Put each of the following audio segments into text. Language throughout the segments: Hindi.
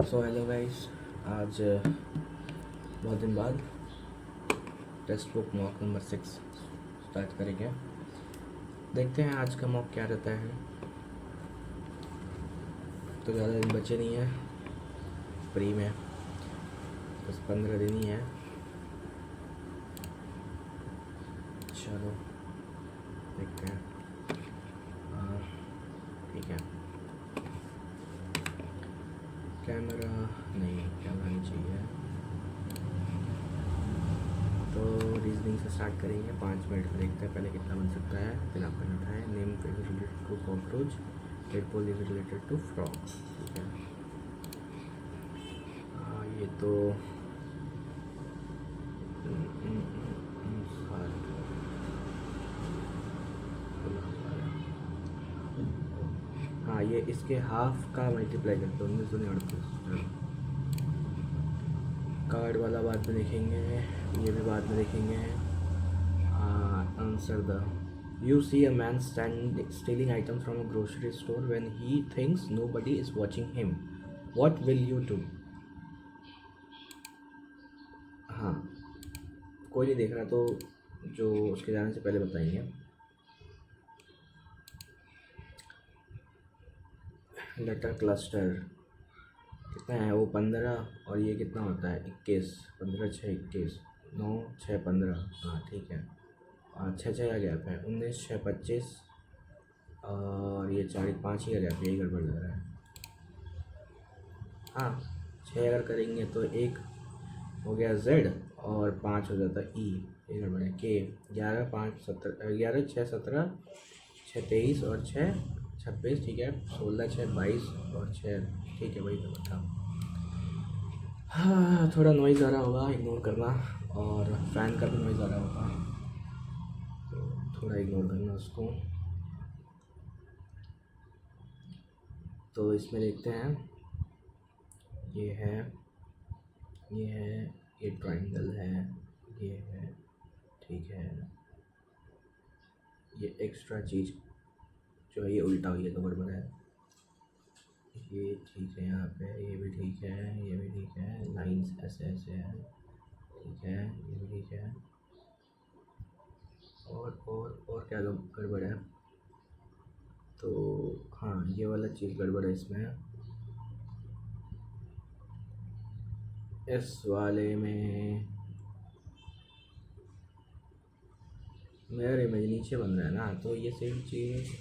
So hello guys. आज बहुत दिन बाद text book mock number 6 start करेंगे। देखते हैं आज का मॉक क्या रहता है। तो ज़्यादा दिन बचे नहीं है प्री में, बस 15 दिन ही है। चलो देखते हैं। ठीक है, कैमरा नहीं चाहिए। तो रीजनिंग से स्टार्ट करेंगे। 5 मिनट में देखते हैं पहले कितना बन सकता है। फिर आपका उठाए name is related to cockroach, tadpole is related to frog. ठीक है, ये तो हाँ, ये इसके हाफ का मल्टीप्लाई करते हैं 1938। कार्ड वाला बाद में देखेंगे, ये भी बाद में देखेंगे। Answer the You see a man stealing items from a grocery store when he thinks nobody is watching him. What will you do? हाँ, कोई नहीं देख रहा तो जो उसके जाने से पहले बताएंगे। लेटर क्लस्टर कितना है वो 15, और ये कितना होता है 21। 15 6 21, 9 6 15। हाँ ठीक है, 6 6 का गैप है। 19 6 25, और ये 4 5 ही का गैप है। यही गड़बड़ लग रहा है। हाँ, 6 अगर करेंगे तो एक हो गया Z और 5 हो जाता E। ये गड़बड़ है। K 11 5 17, 11 6 17, 6 23 और 6 26। ठीक है, 16 6 22 और 6। ठीक है, वही तो बता। हाँ, थोड़ा नॉइज़ आ रहा होगा, इग्नोर करना। और फ़ैन का भी नॉइज़ आ रहा होगा, तो थोड़ा इग्नोर करना उसको। तो इसमें देखते हैं, ये है, ये ट्रायंगल है, ये है। ठीक है, ये एक्स्ट्रा चीज़ जो है ये उल्टा हुई है तो गड़बड़ है। ये ठीक है, यहाँ पे ये भी ठीक है, ये भी ठीक है। लाइंस ऐसे ऐसे है, ठीक है, ये भी ठीक है। और क्या गड़बड़ है? तो हाँ, ये वाला चीज़ गड़बड़ है इसमें। इस वाले में मेरा इमेज नीचे बन रहा है ना, तो ये सेम चीज़।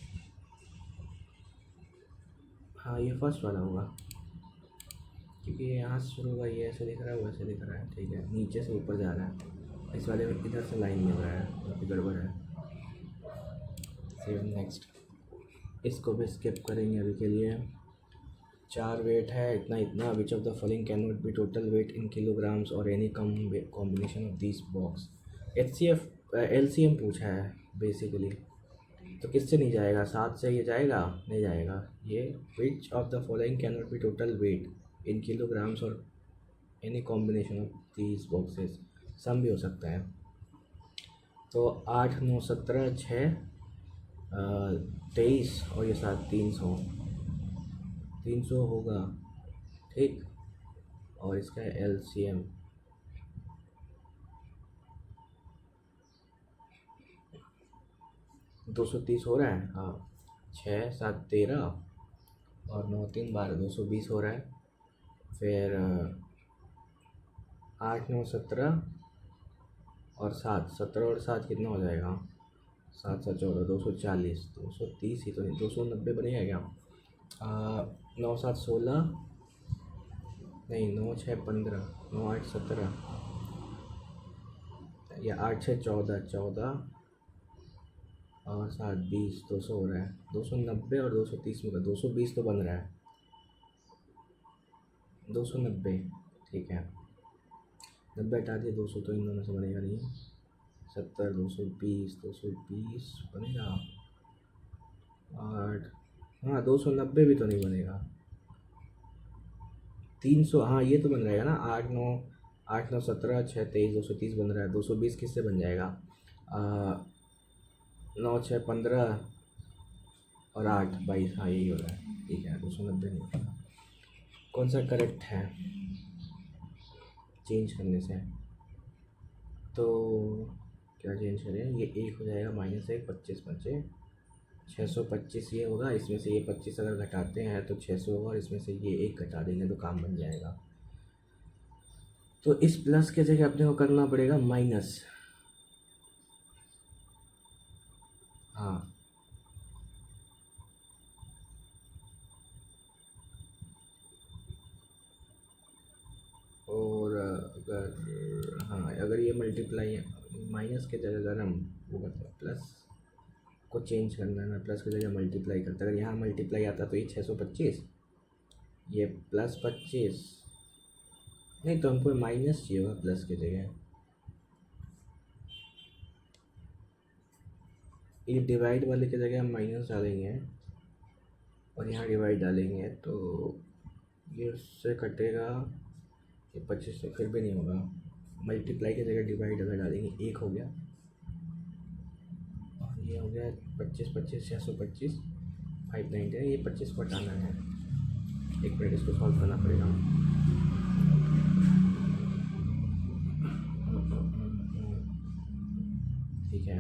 हाँ, ये फर्स्ट वाला होगा, क्योंकि यहाँ से शुरू हुआ, ये ऐसे दिख रहा है, वैसे दिख रहा है। ठीक है, नीचे से ऊपर जा रहा है। इस वाले में इधर से लाइन मिल रहा है, तो फिर गड़बड़ है। फिर नेक्स्ट, इसको भी स्किप करेंगे अभी के लिए। 4 वेट है, इतना इतना। Which of the following can not be total weight in kilograms और any combination of this box. HCF LCM पूछा है बेसिकली, तो किससे नहीं जाएगा? 7 से ये जाएगा? नहीं जाएगा। ये which of the following can not be total weight in kilograms और any combination of these boxes. Sum भी हो सकता है। तो 8 9 17 6 23 और ये 7 300 होगा। ठीक, और इसका LCM 230 हो रहा है। हाँ, 6 7 13 और 9 3 12, 220 हो रहा है। फिर 8 9 17 और 7 17 और 7 कितना हो जाएगा? 7 7 14, 240। 230 ही तो नहीं, 290 बनेगा क्या? 9 7 16 नहीं, 9 6 15, 9 8 17 या 8 6 14 14 और 7 20, 200 हो रहा है। 290 और 230 में 220 तो बन रहा है। 290 ठीक है, 90 हटा दिए, 200 तो इन दोनों से बनेगा नहीं। 70 220 बनेगा। और हाँ, 290 भी तो नहीं बनेगा। 300, हाँ ये तो बन रहेगा ना। 8 9 17 6 23, 230 बन रहा है। 220 किससे बन जाएगा? 9 6 15 और 8 22। हाँ, यही हो रहा है। ठीक है, 290 नहीं होगा। कौन सा करेक्ट है चेंज करने से? तो क्या चेंज करें, ये एक हो जाएगा -1 25 बचे 625 ये होगा, इसमें से ये 25 अगर घटाते हैं तो 600 होगा, और इसमें से ये एक घटा देंगे तो काम बन जाएगा। तो इस प्लस के जगह अपने को करना पड़ेगा माइनस। हाँ और अगर हाँ अगर ये मल्टीप्लाई माइनस के जगह अगर हम वो करते हैं प्लस को चेंज करना है ना, प्लस की जगह मल्टीप्लाई करते हैं, अगर यहाँ मल्टीप्लाई आता तो ये 625, ये +25, नहीं तो हमको माइनस चाहिए होगा प्लस की जगह। ये डिवाइड वाले की जगह हम माइनस डालेंगे और यहाँ डिवाइड डालेंगे तो ये उससे कटेगा, ये 25 से फिर भी नहीं होगा। मल्टीप्लाई की जगह डिवाइड अगर डालेंगे 1 हो गया, और ये हो गया 25 25 625 590 है, ये 25 को हटाना है। एक मिनट इसको सॉल्व करना पड़ेगा। ठीक है,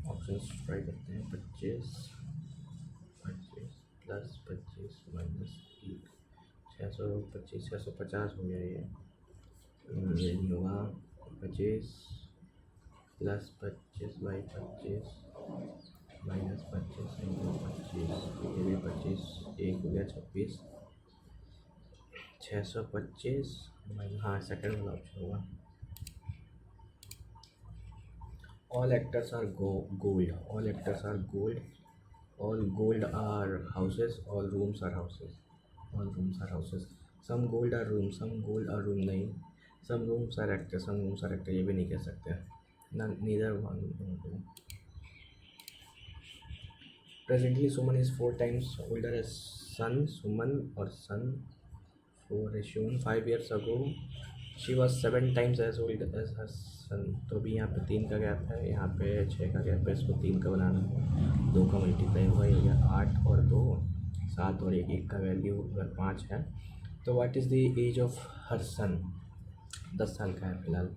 ऑप्शन ट्राई करते हैं। 25 25 + 25 - 1 625 650 हो गया ये नहीं होगा। 25 + 25/25 - 25 × 25, ये भी 25, 1 हो गया 26 625 हाँ सेकंड वाला ऑप्शन होगा। All actors are gold. All actors are gold. All gold are houses. All rooms are houses. All rooms are houses. Some gold are rooms. Some gold are room नहीं. Some rooms are actors. Some rooms are actors. ये भी नहीं कह सकते. Neither one. Presently, Suman is 4 times older as Sun. Suman or Sun 4 is shown 5 years ago. She was 7 times as old as her son। तो अभी यहाँ पे 3 का गैप है, यहाँ पे 6 का गैप है, इसको 3 का बनाना है। 2 का मल्टीप्लाई होगा, ये हो गया 8 और 2 7 और 1 का वैल्यू अगर 5 है तो what is the age of her son? 10 साल का है फिलहाल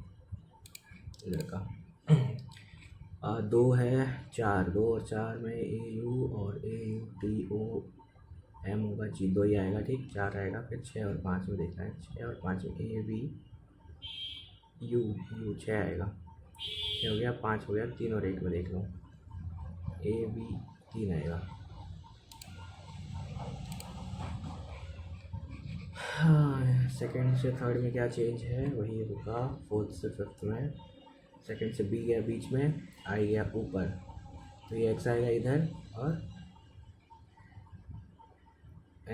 लड़का। 2 है 4, 2 और 4 में AU और AUTOM होगा, जी 2 ही आएगा ठीक, 4 आएगा। फिर 6 और 5 में देखना है, 6 और 5 में AVU 6 आएगा, 6 हो गया, 5 हो गया, 3 और 1 में देख लो AB 3 आएगा। हाँ सेकेंड से थर्ड में क्या चेंज है वही होगा, फोर्थ से फिफ्थ में। सेकेंड से B गया बीच में, I गया ऊपर, तो ये X आएगा इधर और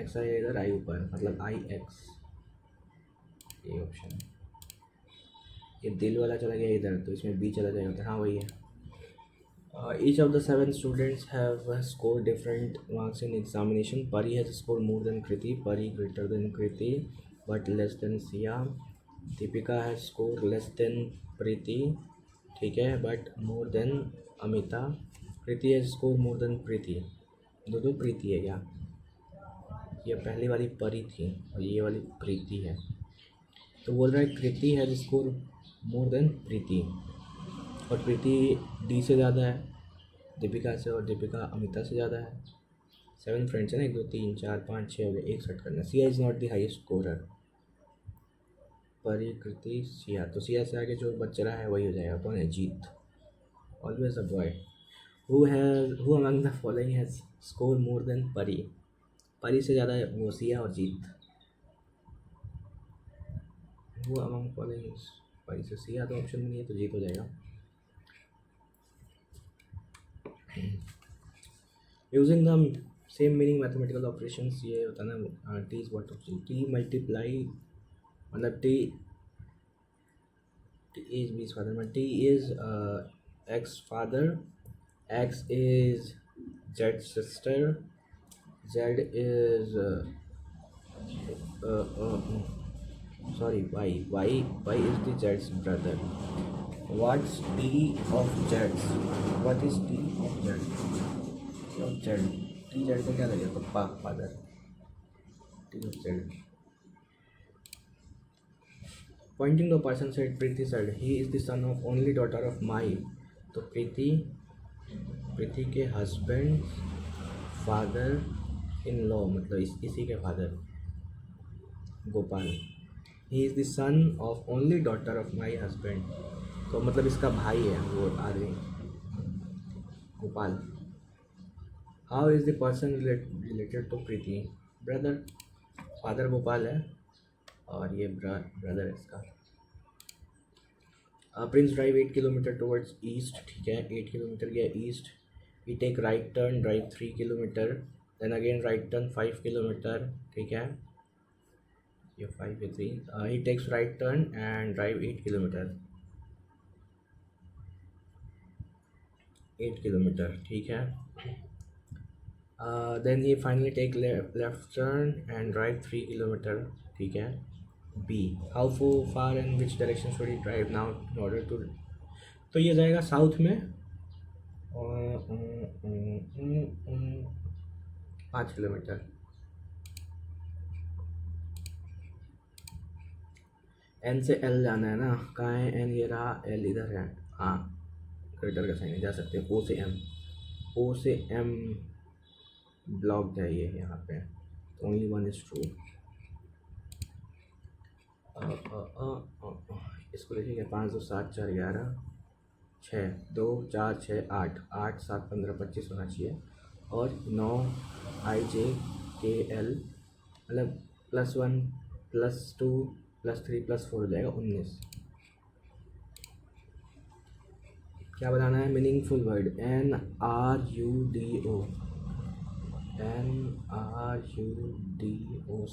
X आएगा इधर, I ऊपर, मतलब IX ये ऑप्शन है। ये दिल वाला चला गया इधर तो इसमें B चला जाएगा, हाँ वही है। Each of the 7 students have scored different marks in examination. Pari has scored more than Kriti. Pari greater than Kriti, but less than Sia. Deepika has scored less than Preeti, ठीक है, but more than Amita. Kriti has scored more than Preeti. दो प्रीति है क्या? ये पहली वाली परी थी और ये वाली प्रीति है, तो बोल रहा है कृति हैज स्कोर मोर देन प्रीति, और प्रीति D से ज़्यादा है दीपिका से, और दीपिका अमिता से ज़्यादा है। 7 फ्रेंड्स है ना, 1 2 3 4 5 6 हो गए, 1 सेट करना। Siya is not the highest scorer. परी कृति सिया, तो सिया से आगे जो बच रहा है वही हो जाएगा, कौन है? Jeet. Always a boy. Who among the following has score more than Pari? Pari से ज़्यादा वो सिया और जीत। हु अमंग फॉलोइंग परी से सिया तो ऑप्शन में नहीं है, तो जीत हो जाएगा। Using the same meaning mathematical operations, ये होता है ना T is what option, T multiply मतलब टी इज बीज फादर में, T is x father, x is Z sister, Z is sorry y is the Z's brother. What's T of Z's? What is T of Z? T of Z, T Z का क्या लगेगा? पप्पा father. Pointing to a person said, Preeti said, he is the son of only daughter of my. तो प्रीति के हस्बैंड फादर इन लॉ, मतलब इसी के father Gopal. He is the son of only daughter of my husband, तो मतलब इसका भाई है वो आदमी Gopal. How is the person related to Preeti? Brother, father Gopal है और ये ब्रदर है इसका। Prince drive 8 kilometre towards east, ठीक है, 8 किलोमीटर गया east. He take right turn, drive 3 kilometre, then again right turn 5 kilometre, ठीक है, ये 5 या 3। He takes right turn and drive 8 kilometre, 8 kilometre, ठीक है। Then he finally take left turn and drive 3 kilometre, ठीक है। B, how far and which direction should he drive now in order to, तो ये जाएगा साउथ में 5 किलोमीटर। एन से एल जाना है ना, कहाँ है एन? ये रहा, एल इधर है, हाँ क्रेटर का साइन जा सकते हैं। ओ से एम, ओ से एम ब्लॉक्ड है ये यहाँ पे, ओनली वन इज ट्रू। इसको लिखेंगे 5 2 7 4 11 6 2 4 6 8 8 7 15 25 होना चाहिए, और 9 आई जे के एल, मतलब +1 +2 +3 +4 हो जाएगा 19। क्या बताना है? मीनिंगफुल वर्ड, NRUDO, NRUDO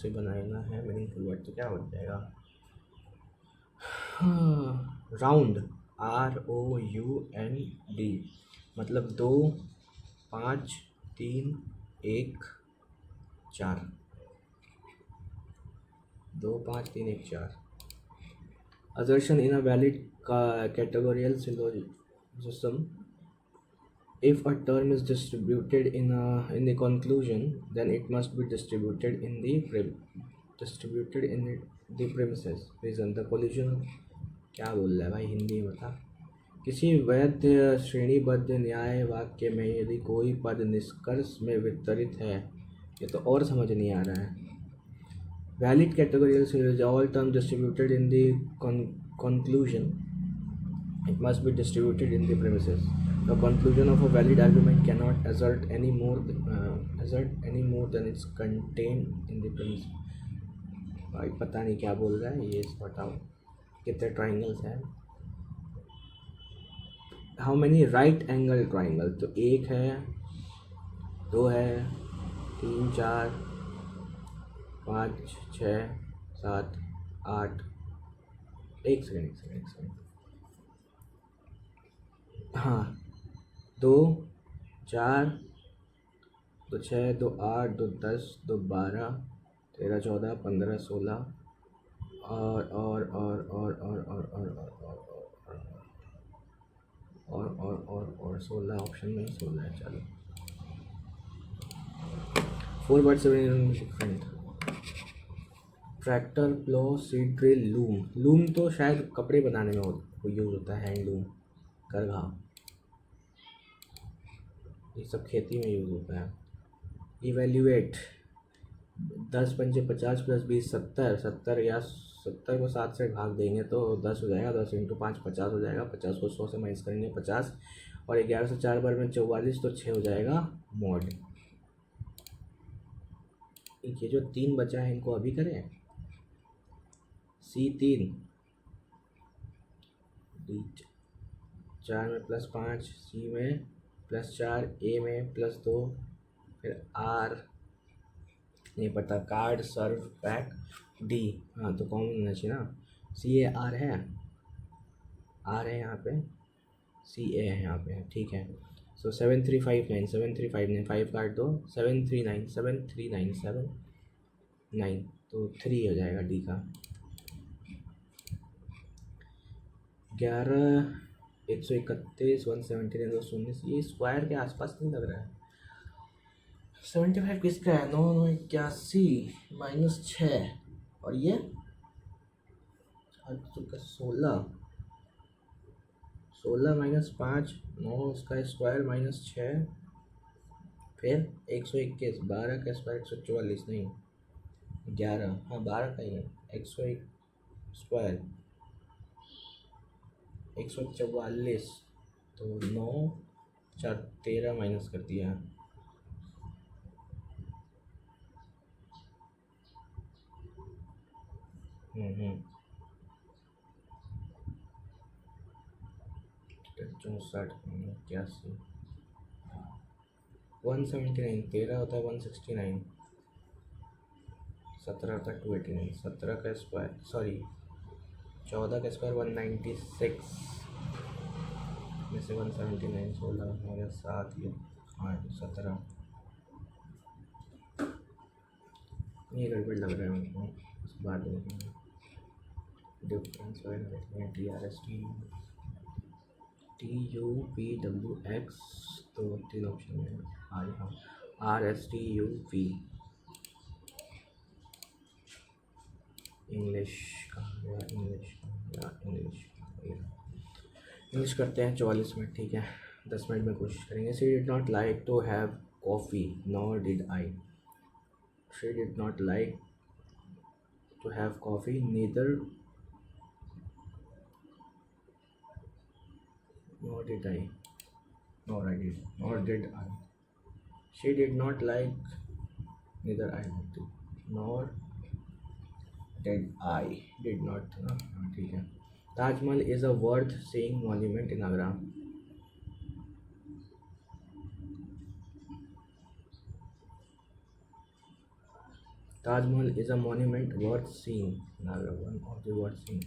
से बनाना है मीनिंगफुल वर्ड, तो क्या हो जाएगा? राउंड, ROUND, मतलब 2 5 3 1 4, 2 5 3 1 4। Assertion in a valid categorical syllogism: if a term is distributed in the conclusion, then it must be distributed in the premises. Reason: the collision, क्या बोल रहा है भाई हिंदी में बता। किसी वैध श्रेणीबद्ध न्याय वाक्य में यदि कोई पद निष्कर्ष में वितरित है, ये तो और समझ नहीं आ रहा है। Valid categorical syllogism: all terms distributed in the conclusion, it must be distributed in the premises. The conclusion of a valid argument cannot assert any more than it's contained in the premises. भाई पता नहीं क्या बोल रहा है ये, बताओ कितने ट्राइंगल्स हैं? How many right angle triangle? तो 1 है, 2 है, 3 4 5 6 7 8, एक सेकेंड, हाँ 2 4 2 6 2 8 2 10 2 12 13 14 15 16 और 16 ऑप्शन में ही 16 है। चलो 4 वर्ड से डिफरेंट। ट्रैक्टर, प्लो, सीड ड्रिल, लूम तो शायद कपड़े बनाने में यूज़ होता है, हैंडलूम, करघा, ये सब खेती में यूज़ होता है। इवेल्यूएट, 10 पंचे 50 + 20 70, 70 या 70 को 7 से भाग देंगे तो 10 हो जाएगा, 10 × 5 50 हो जाएगा, 50 को 100 से माइनस करेंगे 50, और 11 से 4 बार में 44, तो 6 हो जाएगा मॉड। ये जो 3 बचा है इनको अभी करें। C3, D4 में +5, C में +4, A में +2, फिर R नहीं पता, कार्ड, सर्व, पैक, D, हाँ तो कॉमन होना चाहिए ना, CAR है, R है यहाँ पे, CA है यहाँ पे, ठीक है। सो 7359 7359 5 काट दो, 739 739 7 9, तो 3 हो जाएगा D का। 11 131 179 219, ये स्क्वायर के आसपास नहीं लग रहा है। 75 किसका है? 981 माइनस 6 और ये का 16 माइनस 5 9 उसका स्क्वायर माइनस 6 फिर 121 12 का स्क्वायर 144 नहीं 11 हाँ 12 का ही है 101 स्क्वायर 144 तो 9 4 13 माइनस कर दिया। हम्म 64 81 179 13 होता है 169 17 होता है 289 17 का स्क्वायर सॉरी 14 का स्क्वायर 196 में से 179 16 हो गया 7 ये 8 17 ये गड़बड़ लग रहा है मेरे को उसके बाद में डिफरेंस वगैरह T R S T U P W x तो 3 ऑप्शन में आर हाँ R S T U P English English करते हैं 44 मिनट ठीक है 10 मिनट में कोशिश करेंगे। She did not like to have coffee nor did I she did not like to have coffee neither nor did I nor did I she did not like neither I liked it nor did I did not ठीक है। Taj Mahal is a worth seeing monument in Agra Tajmahal is a monument worth seeing in Agra one of the worth seeing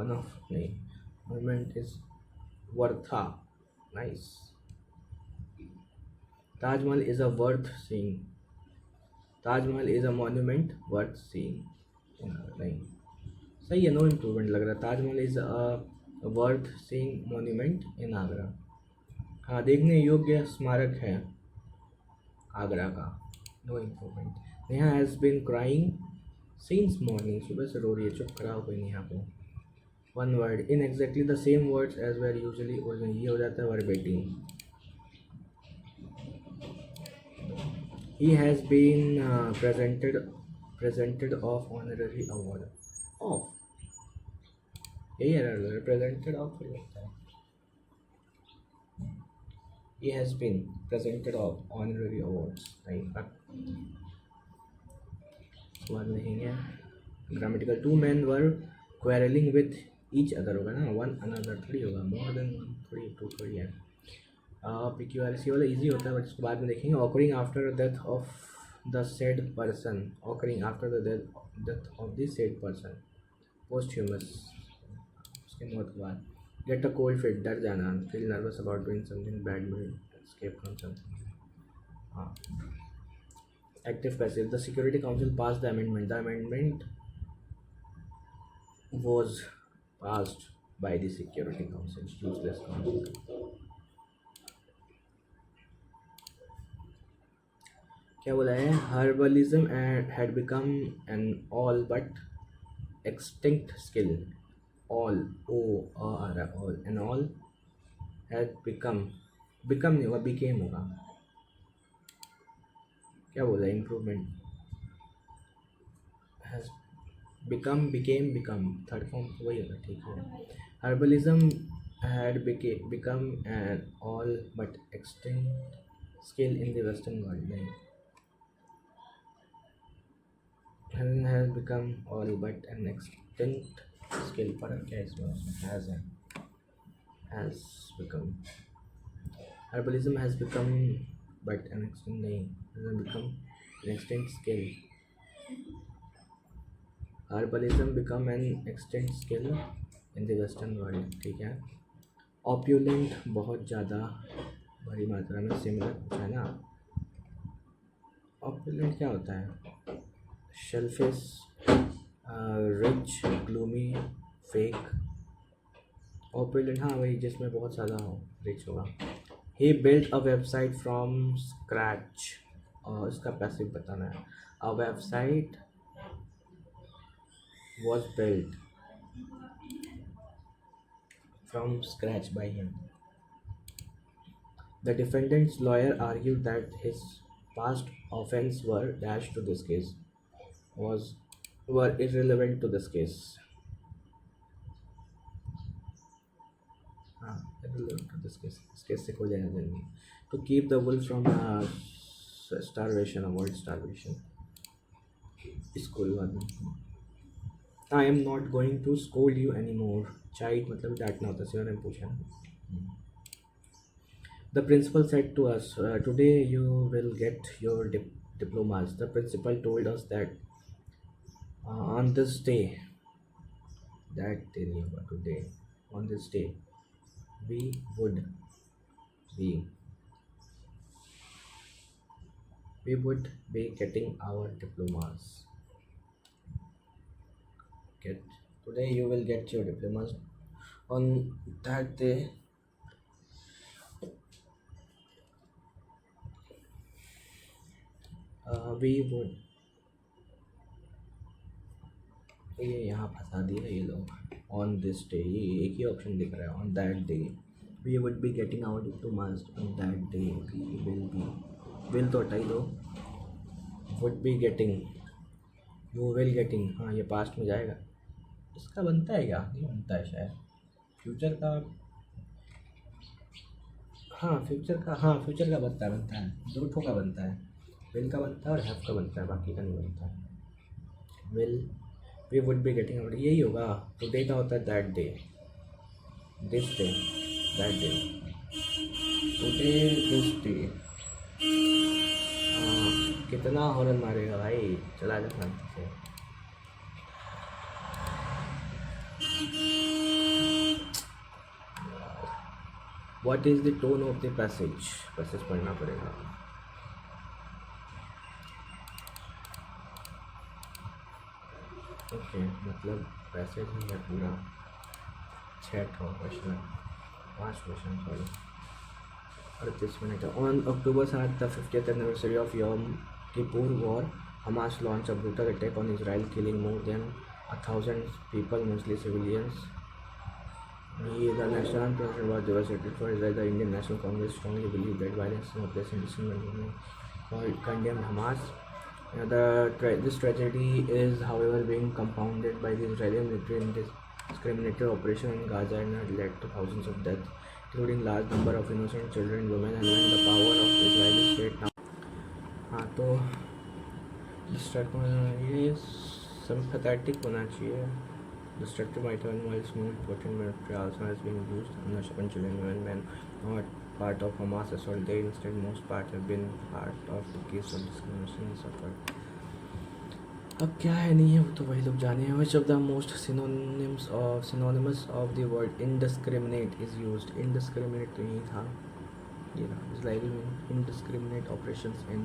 one of नहीं monument is Wortha nice Taj Mahal is a worth seeing Taj Mahal is a monument worth seeing नहीं सही है नो इम्प्रूवमेंट लग रहा है Taj Mahal is a worth seeing monument in Agra हाँ देखने योग्य स्मारक है आगरा का no improvement Neha has been crying since morning सुबह से रो रही है चुप खड़ा हो गई नेहा को one word in exactly the same words as were usually ये हो जाता है verbatim he has been presented of honorary award of यही है presented of he has been presented of honorary awards नहीं बाद नहीं है grammatical two men were quarreling with each other होगा ना one another थोड़ी होगा more than one थोड़ी टू थोड़ी है PQRC वाला इजी होता है बट इसको बाद में देखेंगे occurring after the death of the said person occurring after the death of the said person posthumous उसके मौत के बाद get a cold feet डर जाना feel nervous about doing something bad may escape from something हाँ active passive the security council passed the amendment was passed by the security council useless council क्या बोला है herbalism had become an all but extinct skill all all and all had become नहीं होगा became होगा क्या बोला improvement has become third form वही होगा ठीक है herbalism had become an all but extinct skill in the western world नहीं has become all but an extinct skill फर्क क्या है इसमें has become herbalism has become but an extinct नहीं has become an extinct skill herbalism become an extinct skill in the western world ठीक है opulent बहुत ज़्यादा बड़ी मात्रा में सिमिलर है ना opulent क्या होता है selfish rich gloomy fake opulent हाँ वही जिसमें बहुत ज़्यादा हो रिच होगा he built a website from scratch, और इसका पैसिव बताना है। A website was built from scratch by him. The defendant's lawyer argued that his past offenses were dashed to this case, was were irrelevant to this case. Irrelevant to this case. इस केस से कोई लेना देना नहीं. To keep the wolf from starvation, avoid starvation. इसको कोई बात नहीं. I am not going to scold you anymore. Chide मतलब डांटना होता है, सिर्फ ने पूछा. The principal said to us, "Today you will get your diplomas." The principal told us that on this day, that day नहीं होगा, today, on this day, we would be we would be getting our diplomas. Get Today you will get your diplomas. On that day, we would, ये यहाँ फंसा दिया ये लोग. ऑन दिस डे, ये एक ही ऑप्शन दिख रहा है. On that day we would be getting our diplomas. On that day we will be, will तो हटा ही दो. Would be getting, you will getting, हाँ ये पास्ट में जाएगा. इसका बनता है क्या? नहीं बनता है शायद. फ्यूचर का, हाँ फ्यूचर का बनता है. दो ठो का बनता है. विल का बनता है और हैव का बनता है, बाकी का नहीं बनता है. Will, we would be getting our, यही होगा. टुडे का होता है that day, this day, that day, today, this day. कितना हॉर्न मारेगा भाई, चला जा शांति से. What is the tone of the passage पढ़ना पड़ेगा. ओके मतलब पैसेज ही है पूरा. 6 question, 5 question sorry, 38 minute. On October 7, the 50th anniversary of Yom Kippur War, Hamas launched a brutal attack on Israel, killing more than 1,000 people, mostly civilians. The national president was devastated for Israel. The Indian National Congress strongly believed that violence is no place in discrimination, condemned Hamas. This tragedy is, however, being compounded by the Israeli military indiscriminate operation in Gaza and had led to thousands of deaths, including large number of innocent children, women, and men. The power of the Israeli state now. हाँ तो ये sympathetic होना चाहिए. Destructive item while small potent military also has been used on children, women, men, not part of Hamas assault. They instead most part have been part of the case of discrimination suffered. अब क्या है नहीं है वो तो वही लोग जाने हैं. Which of the most synonymous of the word indiscriminate is used? Indiscriminate तो यही था, ये ना. Israeli indiscriminate operations in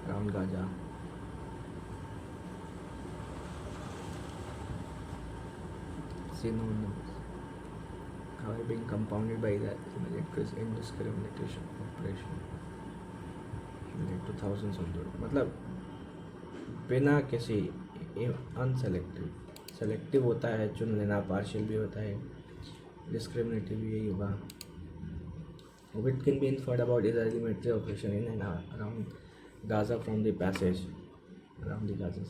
around Gaza. Synonyms are being compounded by the military's indiscrimination operation led to thousands of deaths. मतलब बिना किसी, अनसेलेक्टिव, सेलेक्टिव होता है चुन लेना, पार्शियल भी होता है, डिस्क्रिमिनेटिव भी यही होगा. What can be inferred about Israeli military operation in and around Gaza from the passage around the Gaza,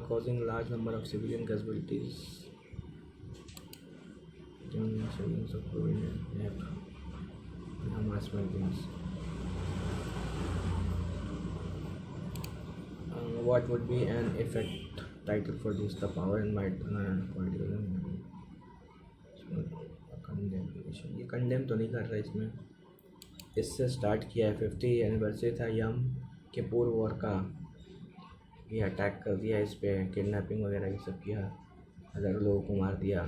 causing large number of civilian casualties, millions of Hamas buildings. What would be an effect title for this? The power and might political condemnation. ये कंडेम तो नहीं कर रहा इसमें. इससे स्टार्ट किया है. 50 एनिवर्सरी था यम किपुर वॉर का. ये अटैक कर दिया इस पर, किडनैपिंग वगैरह ये सब किया, हज़ारों लोगों को मार दिया.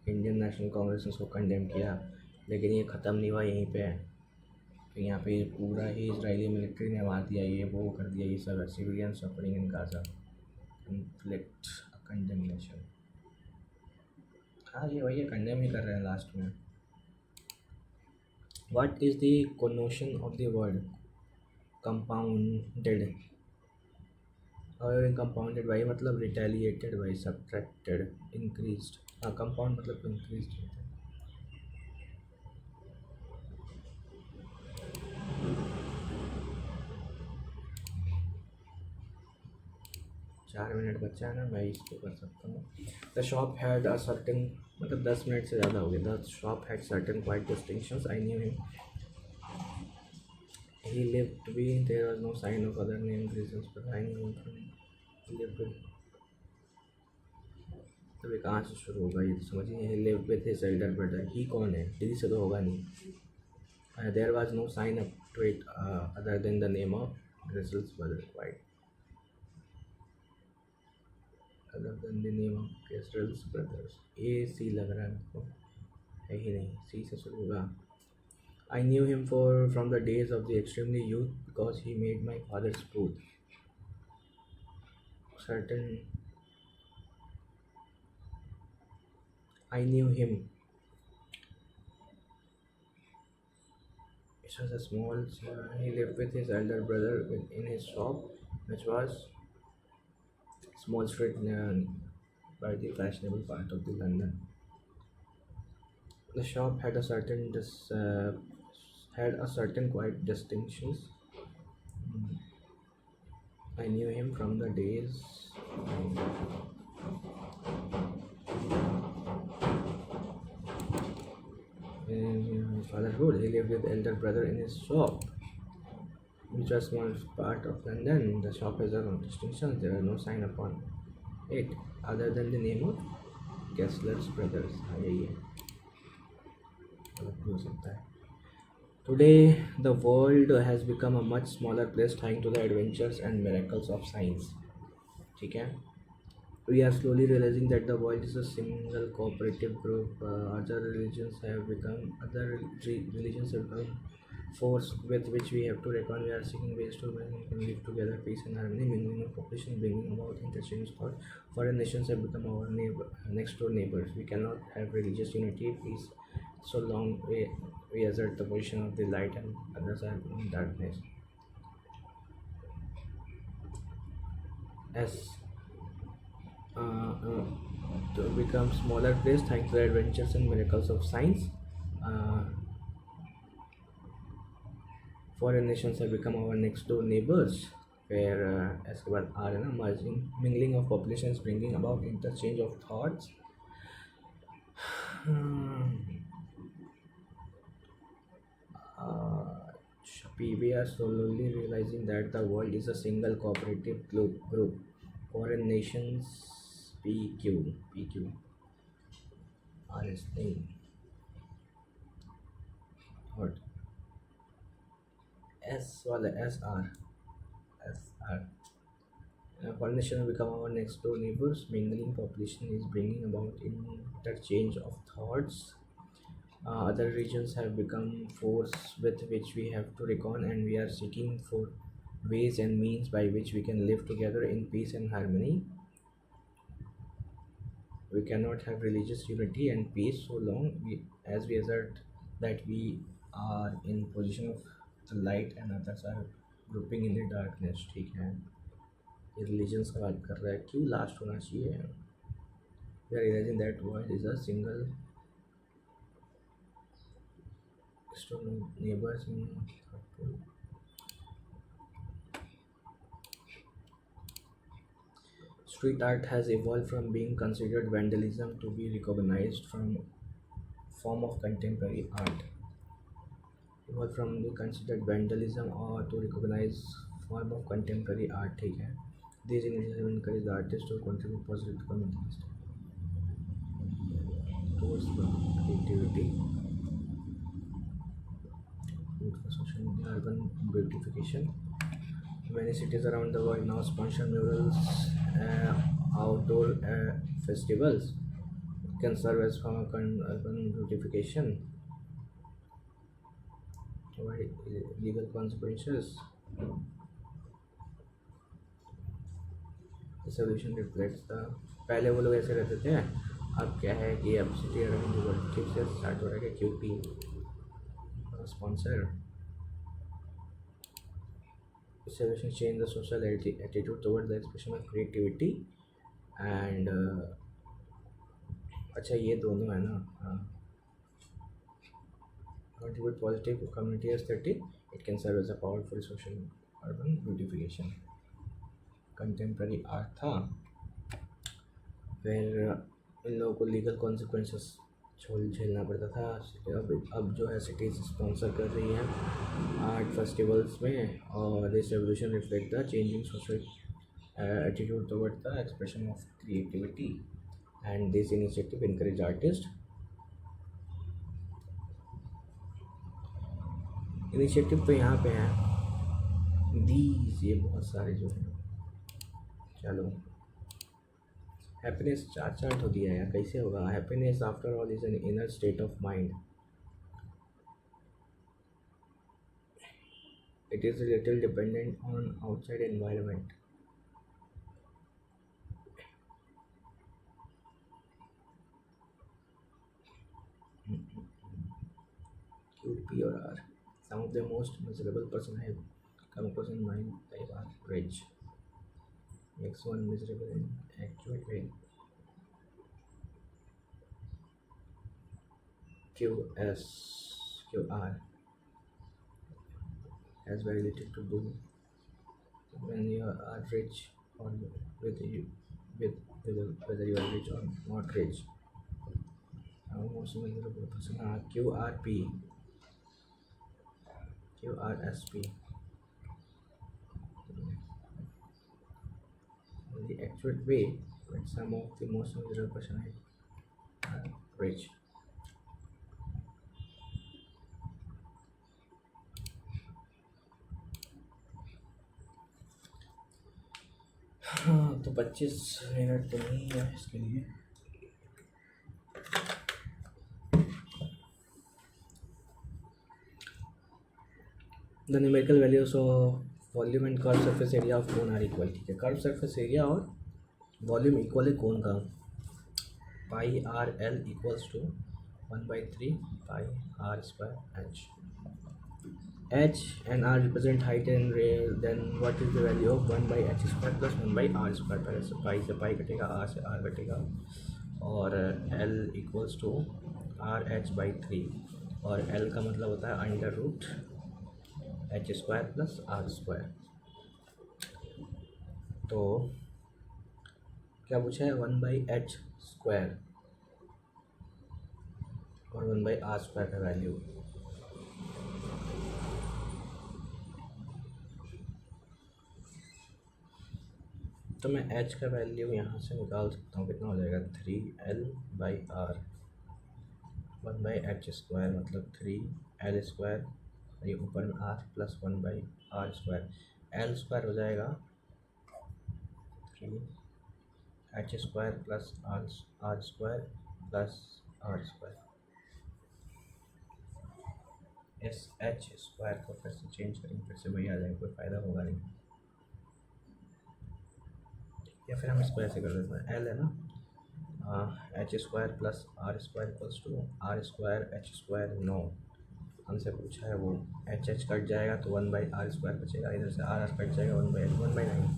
इंडियन नेशनल कांग्रेस ने उसको कंडेम किया, लेकिन ये ख़त्म नहीं हुआ यहीं पे. तो यहाँ पे पूरा ही इजरायली मिलिट्री ने मार दिया, ये वो कर दिया, ये सब civilian suffering in Gaza, conflict, condemnation. हाँ ये वही कंडेम ही कर रहे हैं लास्ट में. What is the connotation of the word compounded? और compounded by मतलब retaliated by, subtracted, increased. हाँ compound मतलब increased होता है. 4 मिनट बचा है ना, मैं इसको कर सकता हूँ. The shop had a certain, मतलब 10 मिनट से ज़्यादा हो गया. The shop had certain quite distinctions. I knew him. He lived be. There was no sign of other name reasons but I knew he lived. तब ये कहाँ से शुरू होगा ये तो समझिए. He lived with his elder brother. He कौन है? दीदी से तो होगा नहीं. There was no sign up to it other than the name of Grizzle's brother white. Other than the name of Grizzle's brothers. A C लग रहा है हमको. है ही नहीं. सी से शुरू होगा. I knew him from the days of the extremely youth because he made my father's food. Certain. I knew him. It was a small. He lived with his elder brother in his shop, which was small street by the fashionable part of the London. The shop had a certain quiet distinctions. I knew him from the days. In his father's road, he lived with elder brother in his shop, which was small part of London. The shop has a distinction. There are no sign upon it other than the name of Kessler's brothers. हाँ यही है. हो सकता है. Today, the world has become a much smaller place thanks to the adventures and miracles of science. ठीक है. We are slowly realizing that the world is a single cooperative group. Other religions have become force with which we have to reckon. We are seeking ways to live together, peace and harmony, mingling of population, bringing about interchange thought. Foreign nations have become our next door neighbors. We cannot have religious unity, peace, so long we assert the position of the light and others are in darkness. As to become smaller place thanks to the adventures and miracles of science. Foreign nations have become our next door neighbors, where as के बाद आ रहे ना merging, mingling of populations, bringing about interchange of thoughts. We are slowly realizing that the world is a single cooperative group. Foreign nations PQ are listening. What? S वाला SR. Foreign nations become our next door neighbors. Mingling population is bringing about interchange of thoughts. Other regions have become force with which we have to reckon, and we are seeking for ways and means by which we can live together in peace and harmony. We cannot have religious unity and peace so long as we assert that we are in position of the light and others are grouping in the darkness. ठीक है. ये religions का बात कर रहा है. क्यों last होना चाहिए? We are realizing that world is a single neighbors in street art has evolved from being considered vandalism to be recognized from form of contemporary art. Evolved from being considered vandalism or to recognize form of contemporary art. ठीक है. These initiatives encourage the artist to contribute positive to community towards the creativity. For social media, urban beautification. Many cities around the world now sponsor murals, outdoor festivals can serve as form of urban beautification. Provide legal consequences. The solution reflects the. पहले वो लोग ऐसे रहते थे, अब क्या है कि अब सिटी अराउंड द वर्ल्ड किस से स्टार्ट हो रहा है, QP sponsor celebration change the social attitude toward the expression of creativity and अच्छा ये दोनों है ना, हाँ, contribute positive community aesthetic, it can serve as a powerful social urban beautification. Contemporary art था फिर इन लोगों को लीगल कॉन्सिक्वेंसेस झेलना पड़ता था। अब जो है सिटीज़ स्पॉन्सर कर रही हैं आर्ट फेस्टिवल्स में, और this revolution reflect the changing social attitude toward the expression of creativity and this initiative encourage artist. Initiative तो यहाँ पे हैं दीज, ये बहुत सारे जो हैं। चलो हैप्पीनेस चार्ट हो दिया है, कैसे होगा? Happiness after all is an inner state of mind, it is a little dependent on outside environment. QP or R. Some of the most miserable person I have come across in my life are rich. Next one, miserable in actual way. QS, QR has very little to do when you are rich or with you, with whether you are rich or not rich. Most miserable person are QRP, QRSP. In the actual way, when some of the most miserable person are rich. हाँ तो 25 मिनट तो नहीं है इसके लिए। The numerical values of volume and curve surface area of cone are equal. ठीक है, कर्व सरफेस एरिया और वॉल्यूम इक्वल है कोन का। Pi R L equals to 1/3 pi R square H. H and R represent height and rail, then what is the value of 1/h square plus 1/r square? पहले से पाई कटेगा, R से R कटेगा, और L इक्वल्स टू RH/3, और L का मतलब होता है under root H square plus R square. तो क्या पूछा है? 1/h स्क्वायर और 1/r स्क्वायर का वैल्यू। तो मैं h का वैल्यू यहाँ से निकाल सकता हूँ, कितना हो जाएगा? 3L/r 1/h स्क्वायर मतलब 3L स्क्वायर, ये ऊपर में r plus 1/r square. L square हो जाएगा 3H square plus R square plus R square. इस H स्क्वायर को फिर से चेंज करेंगे, फिर से वही आ जाएगा, कोई फ़ायदा होगा नहीं। या फिर हम इसको ऐसे कर देते हैं, L है ना, H square plus R square equals to R square H square. 9 हमसे पूछा है वो, एच कट जाएगा तो 1/r स्क्वायर बचेगा, इधर से आर कट जाएगा 1/9।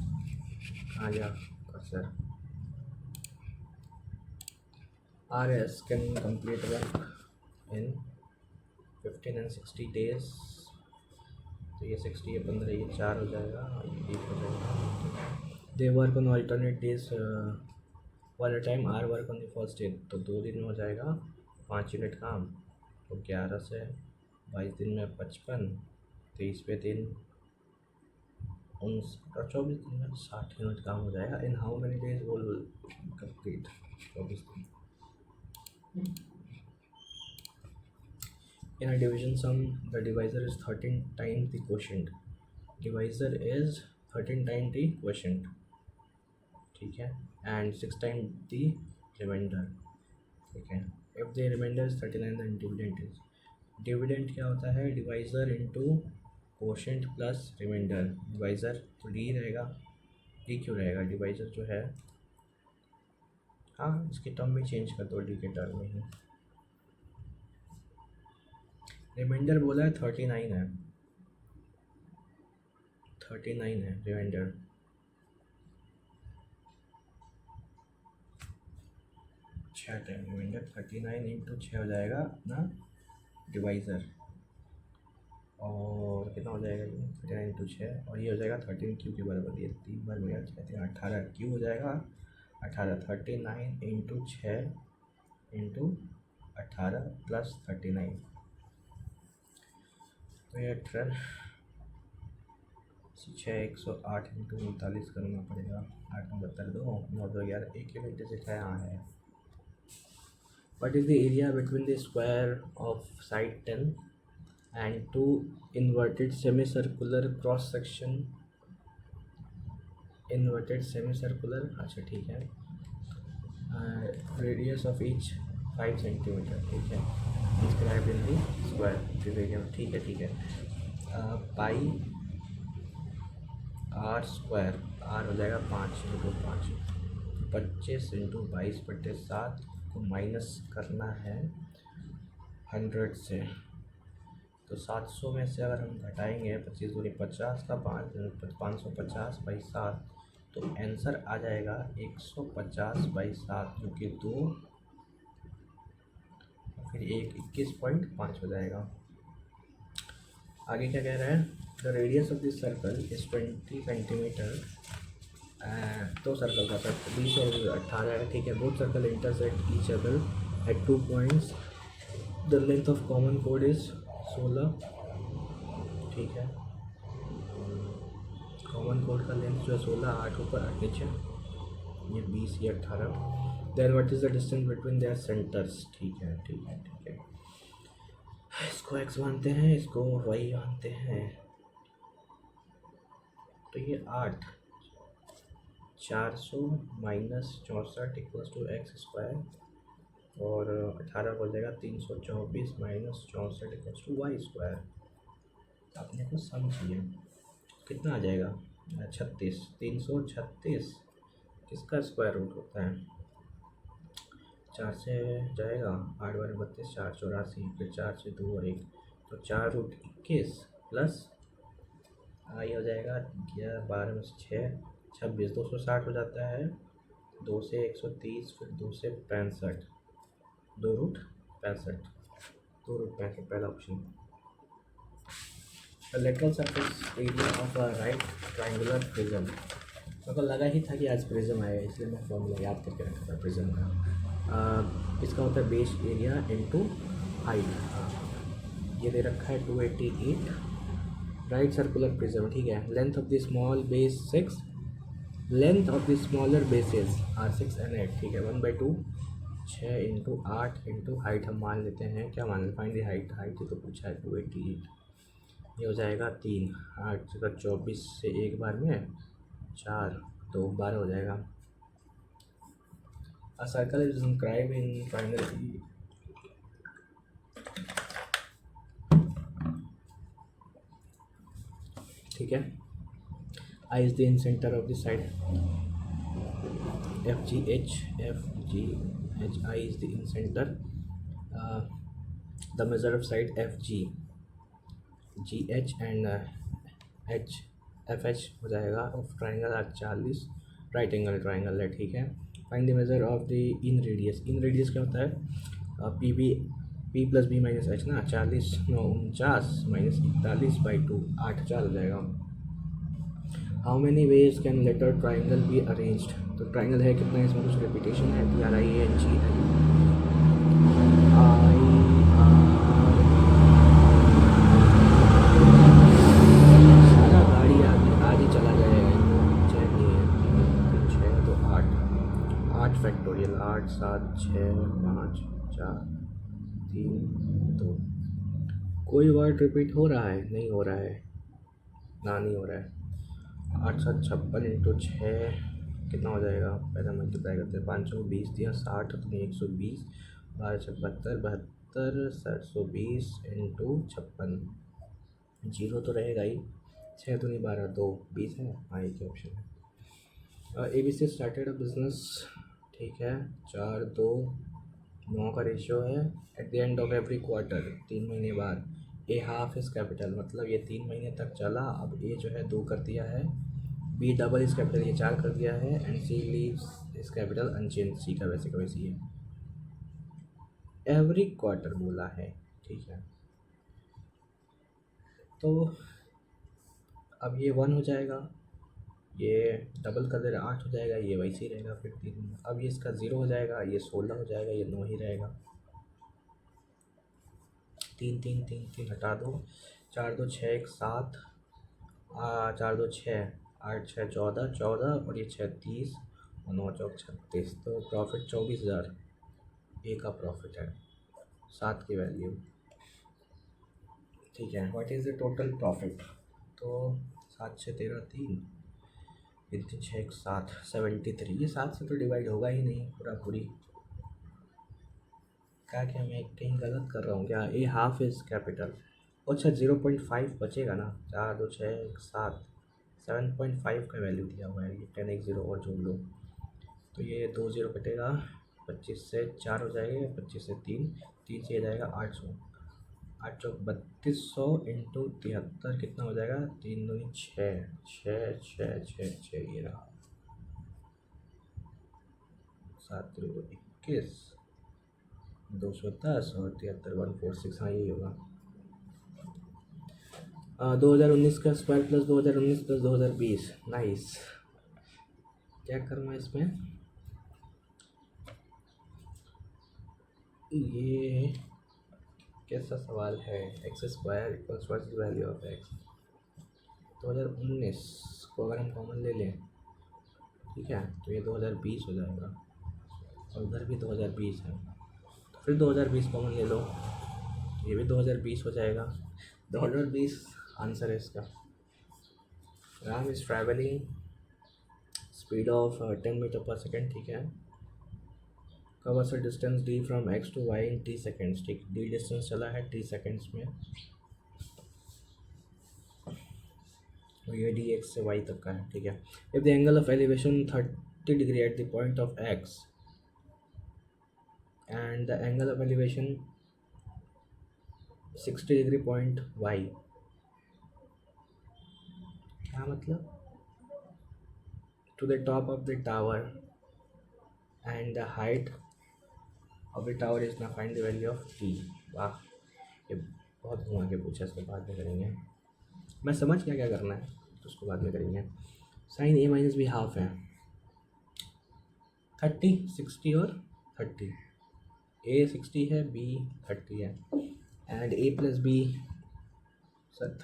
कहाँ गया cursor? RS can complete work in 15 and 60 days। तो ये 60 है 15, ये 4 हो जाएगा, ये 1 हो जाएगा। They work on alternate days वाला time, or work on the first day. तो 2 दिन में हो जाएगा 5 यूनिट काम, तो 11 से 22 दिन में 55, 23 पे 3 और 24 दिन में 60 यूनिट काम हो जाएगा। इन हाउ मेनी डेज वो कंप्लीट? 24 दिन। In a division sum, the divisor is 13 times the quotient. Divisor is 13 times the quotient, ठीक है, and 6 times the remainder, ठीक है। If the remainder is 39, then dividend is, dividend क्या होता है? divisor into quotient plus remainder। divisor तो d रहेगा, d क्यों रहेगा? divisor जो है हाँ, इसकी टर्म भी चेंज कर दो, डी के टर्म में ही। रिमाइंडर बोला है 39 है, 39 है रिमाइंडर। छः टाइम रिमाइंडर 39 इंटू 6 हो जाएगा अपना डिवाइज़र, और कितना हो जाएगा ये 39 इंटू 6, और ये हो जाएगा 13 क्यू के बराबर। ये 3 बार मेरा 18 क्यू हो जाएगा, 18 39 इंटू 6 इंटू 18 प्लस 39, तो ये 18 6 108 इंटू 39 करना पड़ेगा। 8 में 72 2 9 2 11 1 घंटे से 6 यहाँ है। What is the area between the square of side 10 and two inverted semicircular cross section? Inverted semicircular, अच्छा ठीक है। Radius of each 5 centimeter, ठीक है। Inscribed in the square the area, ठीक है ठीक है। पाई आर स्क्वायर, आर हो जाएगा 5 इंटू 5, 25 इंटू 22/7 को माइनस करना है 100 से, तो 700 में से अगर हम घटाएंगे 25 दूनी 50 का 550/7, तो आंसर आ जाएगा 150/7, जो कि 2 फिर 1 21.5 हो जाएगा। आगे क्या कह रहा है, the radius of this circle is 20 centimetre. तो सर्कल का सर्कल 20 और 18 है, ठीक है। Both circle intersect each other at 2 points, the length of common code is 16, ठीक है। कॉमन कोड का लेंथ जो है 16, 8 ऊपर 8 नीचे, ये 20 ये 18। Then what is the distance between their centres, ठीक है ठीक है ठीक है। इसको x मानते हैं, इसको y मानते हैं, तो ये 8 400 minus 64 equals to X square, और 18 हो जाएगा 324 minus 64 equals to Y square. अपने को समझिए कितना आ जाएगा, 36, 336 किसका स्क्वायर रूट होता है, 4 से जाएगा 8 बार 32, 4 84, फिर 4 से 2 और 1, तो 4 रूट 21 प्लस आई हो जाएगा 11 12 में से 6 26, 260 हो जाता है, 2 से 130, फिर 2 से 65, 2 रूट 65, 2 रूट 65 पहला option. The lateral surface area of a right triangular prism, मेरे को लगा ही था कि आज प्रिज्म आएगा, इसलिए मैं फॉर्मूला याद करके रखा था प्रिज्म का। इसका होता है बेस एरिया इनटू हाइट, ये दे रखा है 288, राइट सर्कुलर प्रिज्म, ठीक है। Length of the small base 6, length of the smaller bases are 6 and 8, ठीक है। 1/2 6 इंटू 8 इंटू हाइट हम मान लेते हैं, क्या मान लेते, फाइंड द हाइट, हाइट तो पूछा है 288, ये हो जाएगा 3, 8 जगह 24 से एक बार में 4 तो 12 हो जाएगा। A circle is inscribed in primary, ठीक है। I is the center of the side, FGH, I is the center, the measure of side FG, GH and H, FH हो जाएगा of triangle are 40, right angle triangle है, ठीक है। Find the measure of the inradius, inradius क्या होता है, P plus B minus H ना, 40 9 49 माइनस 41/2, 8 4 हो जाएगा। How many ways can letter triangle be arranged, तो ट्राइंगल है कितना, इसमें कुछ रेपिटेशन है, TRIANGL सारा गाड़ी आगे चला जाएगा, 6 नहीं है 6 तो 8 फैक्टोरियल, 8 7 6 5 4 3 2, कोई वर्ड रिपीट हो रहा है, नहीं हो रहा है ना, नहीं हो रहा है। 8 7 56 इंटू 6 कितना हो जाएगा, पहले मल्टीप्लाई करते हैं, 520 दिया 60 तो 120, 12 72 72 720 इंटू 56, जीरो तो रहेगा ही, 6 तो नहीं 12 2 20 है, हाँ एक ऑप्शन है। ABC स्टार्टेड अ बिजनेस, ठीक है। 4:2:9 का रेशियो है। At the end of every quarter, 3 महीने बाद, ए हाफ इज कैपिटल, मतलब ये 3 महीने तक चला। अब ए जो है 2 कर दिया है, बी डबल इज कैपिटल ये 4 कर दिया है, and C leaves is capital unchanged, C का वैसे का वैसे ही है। एवरी क्वार्टर बोला है, ठीक है। तो अब ये 1 हो जाएगा, ये डबल कर दे रहा 8 हो जाएगा, ये वैसे ही रहेगा फिर 3। अब ये इसका 0 हो जाएगा, ये 16 हो जाएगा, ये 9 ही रहेगा। 3 3 3 3 हटा दो, 4 2 6 1 7, 4 2 6 8 6 14 14 और ये 36 और 9 चौक 36। तो प्रॉफिट 24,000 ए का प्रॉफिट है, 7 की वैल्यू, ठीक है। What is the total profit? तो 7 6 13 3 3 3 6 1 7, 73। ये 7 से तो डिवाइड होगा ही नहीं पूरा पूरी। क्या क्या मैं कहीं गलत कर रहा हूँ क्या? ए हाफ इज़ कैपिटल। अच्छा 0.5 बचेगा ना, 4 2 6 1 7, 7.5 का वैल्यू दिया हुआ है। ये 10 1 0 और जोड़ लो तो ये 2 0 कटेगा, 25 से 4 हो जाएगा, 25 से 3 3 से जाएगा 800, 8 चौक 3200 इंटू 73 कितना हो जाएगा? 3 दूनी 6 6 6 6 6, ये रहा 7 3 21, 210 और 73 146, हाँ यही होगा। 2019 का स्क्वायर प्लस 2019 प्लस 2020, नाइस। क्या करूँगा इसमें? ये कैसा सवाल है? X square equals what is value of x. 2019 को अगर हम कॉमन ले लें, ठीक है, तो ये 2020 हो जाएगा और उधर भी 2020 है, तो फिर 2020 कॉमन ले लो, ये भी 2020 हो जाएगा। 2020 आंसर है इसका। Ram is travelling speed of 10 metre per second, ठीक है। Covers a distance D from X to Y in T seconds, ठीक। डी डिस्टेंस चला है टी सेकेंड्स में, और ये डी एक्स से वाई तक का है, ठीक है। If the angle of elevation 30 degree at the point of X and the angle of elevation 60 degree point Y, क्या मतलब? To the top of the tower and the height of the tower is ना find the value of T. वाह, ये बहुत घुमा के पूछा, इसको बाद में करेंगे। मैं समझ गया क्या करना है, तो उसको बाद में करेंगे। Sign A minus be half है, 30 60 और 30, ए 60 है, बी 30 है, and A plus B sir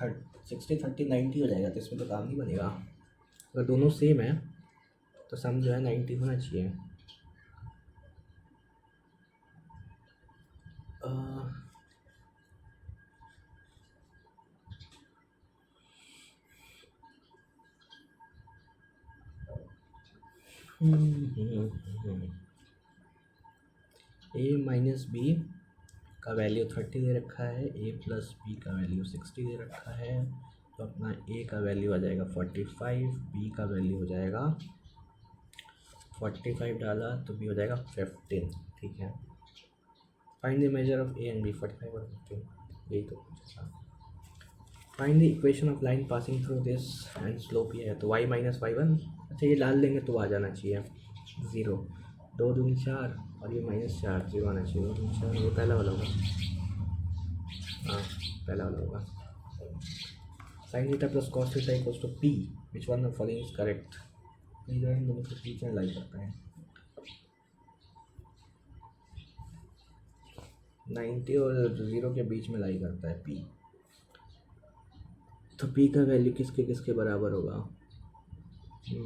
60 30 90 हो जाएगा, तो इसमें तो काम नहीं बनेगा। अगर दोनों सेम है तो सम जो है 90 होना चाहिए। ए माइनस बी का वैल्यू 30 दे रखा है, ए प्लस बी का वैल्यू 60 दे रखा है, तो अपना ए का वैल्यू आ जाएगा 45, बी का वैल्यू हो जाएगा 45 डाला तो बी हो जाएगा 15, ठीक है। Find the measure of A and B, 45 और 15, यही तो पूछा था। Find the equation of line passing through this and slope ये है, तो y माइनस y1, अच्छा ये डाल देंगे तो आ जाना चाहिए 0, 2 दूनी 4 और ये -4, 0 आना चाहिए, 2 दूनी 4, ये पहला वाला होगा, हाँ पहला वाला होगा। Sine theta plus cos theta equals to p, which one of following is correct? ये जो है इन दोनों के बीच में लाई करता है, 90 और 0 के बीच में लाई करता है p, तो p का वैल्यू किसके किसके बराबर होगा? ये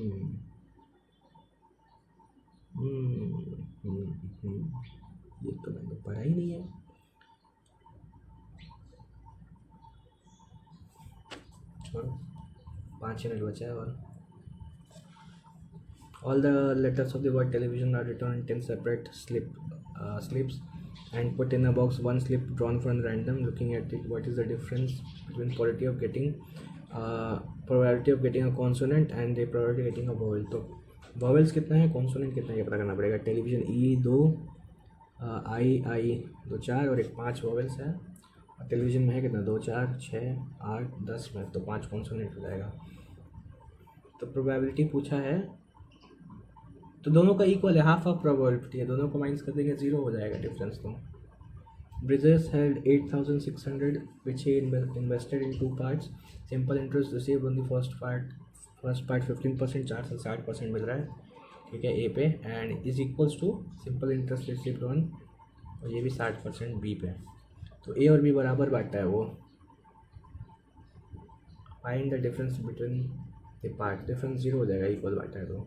तो मैंने पढ़ा ही नहीं है। छोड़ो, 5 मिनट बचा है और all the letters of the word television are written in 10 separate slips and put in a box, one slip drawn from random. Looking at it, what is the difference between probability of getting a consonant and the probability of getting a vowel? तो वॉवेल्स कितना है, कॉन्सोनेंट कितना है, ये पता करना पड़ेगा। टेलीविज़न ई 2, आई 2 4 और एक 5 वॉवेल्स है। और टेलीविज़न में है कितना, 2 4 6 8 10 में, तो 5 कॉन्सोनेंट हो जाएगा। तो प्रोबेबिलिटी पूछा है तो दोनों का इक्वल है, हाफ ऑफ प्रोबेबिलिटी है, दोनों को माइनस कर देंगे, 0 हो जाएगा डिफरेंस। तो Bridges held 8,600, which he invested in two parts. Simple interest received on the first part 15%, 4 से 60% मिल रहा है, ठीक है, ए पे, and is equals to simple interest received on, और ये भी 60% बी पे। तो ए और बी बराबर बांटा है वो। Find the difference between the part, difference 0 हो जाएगा, इक्वल बांटा है तो।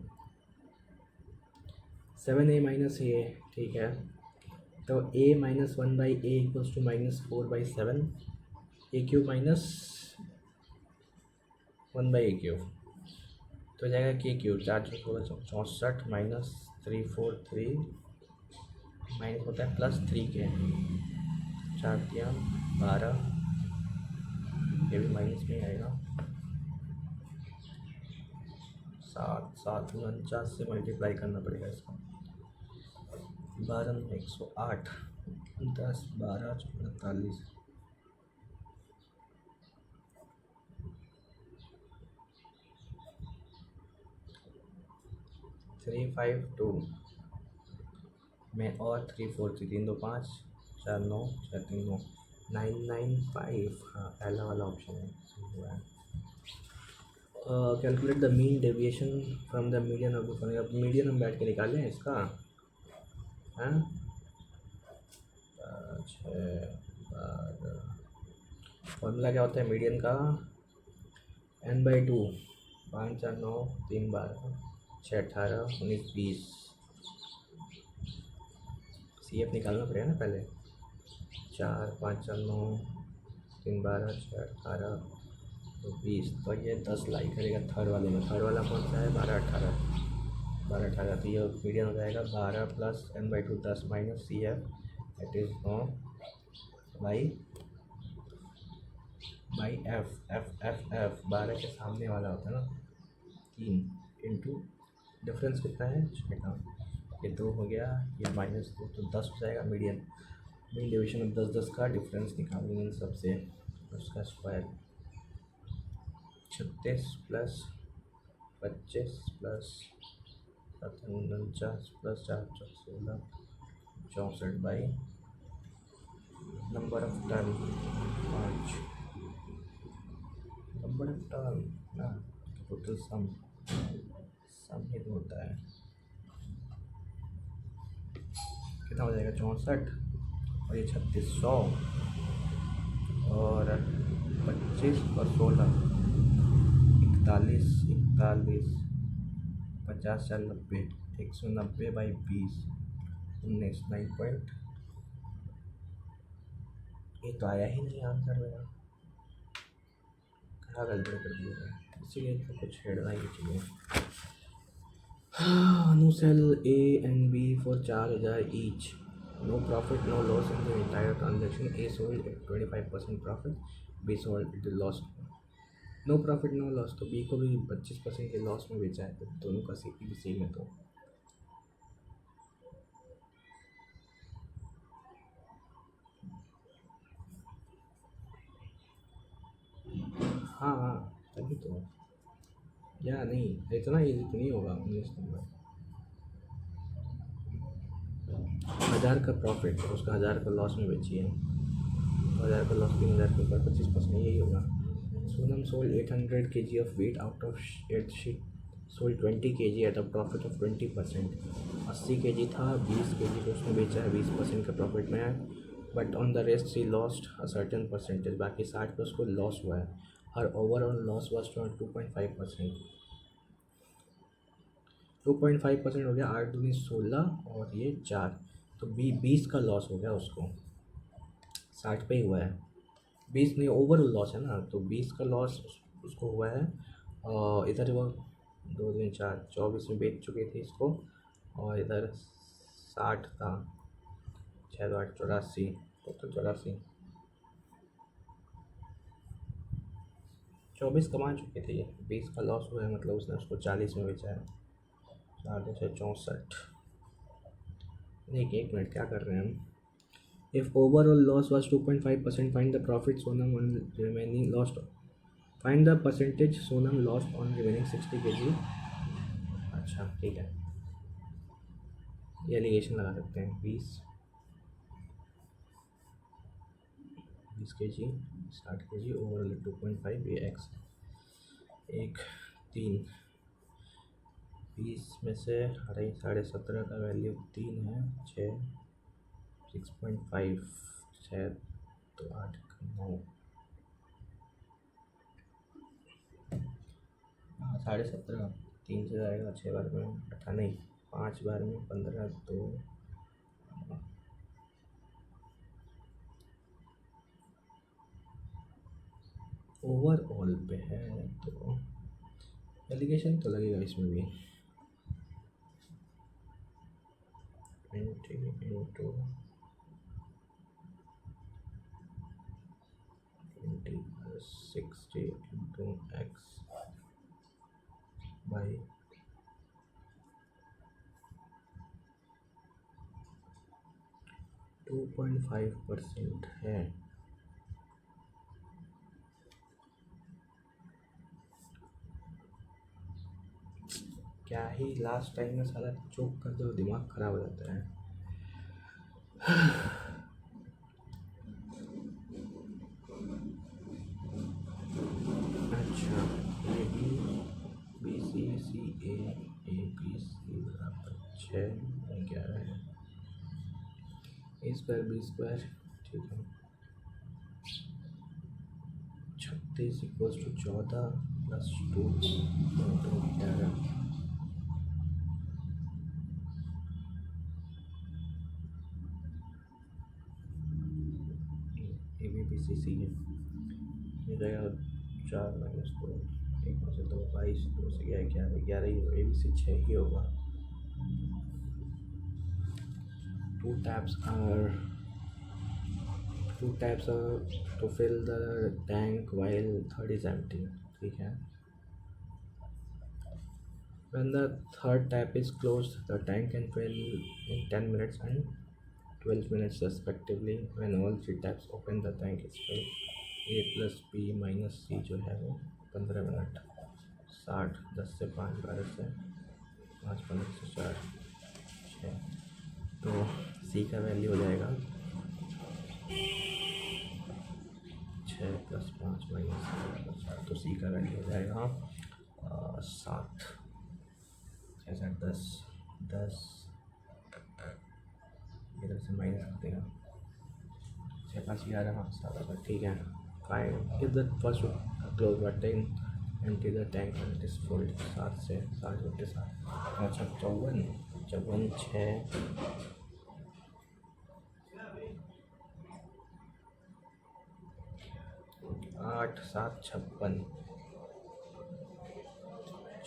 7a माइनस ए, ठीक है, तो a minus 1/a equals to -4/7, A cube minus 1/a cube, तो जाएगा के क्यूब, 4 माइनस 343 माइनस होता है +3 के, 4 12, ये भी माइनस में आएगा, 7 49 से मल्टीप्लाई करना पड़ेगा इसको, 12 108, 10 12 48, 352 में और 343, 3 2 5 4 9 4 3 9 995, हाँ पहला वाला ऑप्शन है, सही हुआ है। Calculate the mean deviation from the median of the following, अब मीडियन हम बैठ के निकालें इसका, हाँ 6 फॉर्मूला क्या होता है मीडियन का, n/2, 5 4 9 3 12 6 18 19 20, CF निकालना पड़ेगा ना पहले, 4 5 4 9 3 12 6 18 20, तो ये 10 लाई करेगा थर्ड वाले में। थर्ड वाला कौन सा है, 12 18, 12 18, तो ये मीडियन हो जाएगा 12 plus n/2 10 minus CF, that is 9 by F 12 के सामने वाला होता है ना 3 इंटू डिफरेंस कितना है 6 का, ये 2 हो गया, ये -2, तो 10 हो जाएगा। मीन डिवीजन of 10 का डिफरेंस निकालेंगे इन सबसे, उसका square 36 plus 25 plus 49 plus 4 16 64 by number of turn 5, number of turn ना, टोटल सम ही तो होता है, कितना हो जाएगा 64, और ये 3600 और 25 और 16 41 50 4 90, 190/20 19 9 ये तो आया ही नहीं आंसर मेरा, कहाँ गलती कर दी है, इसीलिए तो कुछ छेड़ना ही चाहिए। No sale A and B for 4,000 each, no profit no loss in the entire transaction, A sold at 25% profit, B sold at a loss, no profit no loss, तो B को भी 25% के लॉस में बेचा है, तो दोनों का सेम है। तो हाँ तभी तो, या नहीं इतना ईजी तो नहीं होगा 19 नंबर, 1000 का प्रॉफिट, उसका 1000 का लॉस में बेची है, 1000 का लॉस 3000 के ऊपर 25%, यही होगा। Sonam sold 800 kg of weight out of eight, she sold 20 kg at a profit of 20%, 80 kg था, 20 kg को उसने बेचा है 20% का प्रॉफिट में है, but on the rest C lost a certain percentage, बाकी 60 पे उसको लॉस हुआ है, हर ओवरऑल लॉस वॉज 2.5%, 2.5% हो गया, 8 दूनी 16 और ये 4, तो 20 का लॉस हो गया उसको, 60 पे ही हुआ है, 20 नहीं ओवरऑल लॉस है ना, तो 20 का लॉस उसको हुआ है, और इधर वो 2 3 4 24 में बेच चुके थे इसको, और इधर 60 था, 6 8 84, तो 84 24 कमा चुके थे ये, 20 का लॉस हुआ है, मतलब उसने उसको 40 में बेचा है, 464। एक मिनट, क्या कर रहे हैं हम? If overall loss was 2.5%, find the profit Sonam on remaining lost, find the percentage Sonam lost on remaining 60 kg। अच्छा ठीक है, ये एलिगेशन लगा सकते हैं। 20 kg, 60 kg, ओवरऑल 2.5, ये एक्स। 3 20 में से 17.5 का वैल्यू 3 है, 6, 6.5, 6 तो 8, 9, हाँ 17.5, 3 से जाएगा 6 बार में 18, नहीं 5 बार में 15, तो ओवरऑल पे है तो एलिगेशन तो लगेगा इसमें भी। 20 into 20 plus 60 into x by 2.5% है। क्या ही लास्ट टाइम में साला चोक कर दो, दिमाग खराब हो जाता है। अच्छा, A B, B C C A B C बराबर 6, 11 है, ए स्क्वायर बी स्क्वायर, ठीक है। 36 इक्वल्स टू 14 प्लस 2 तो 11। ए बी बी सी सी है, ये रहेगा 4 माइनस 2, 1 में से 2, 22, 2 से 11, 11 ही होगा, ए बी सी 6 ही होगा। Two taps are to fill the tank while third is empty, ठीक है। When the third tap is closed, the tank can fill in 10 minutes and 12 minutes respectively. When all three taps open, the tank is filled। A plus B minus C जो है वो 15 मिनट, 60, 10 से 5, 12 से 5, 15 से 4, 6, तो C का वैल्यू हो जाएगा 6 प्लस 5 माइनस 4, तो C का वैल्यू हो जाएगा 7, 6, 10, 10 इधर से माइनस कर देगा, 6, 5, 11, हाँ 7, ठीक है। Find if the first close button empty the tank and it is full. 7 से 7 बटे 7, अच्छा 54, 6, 8, 7, 56,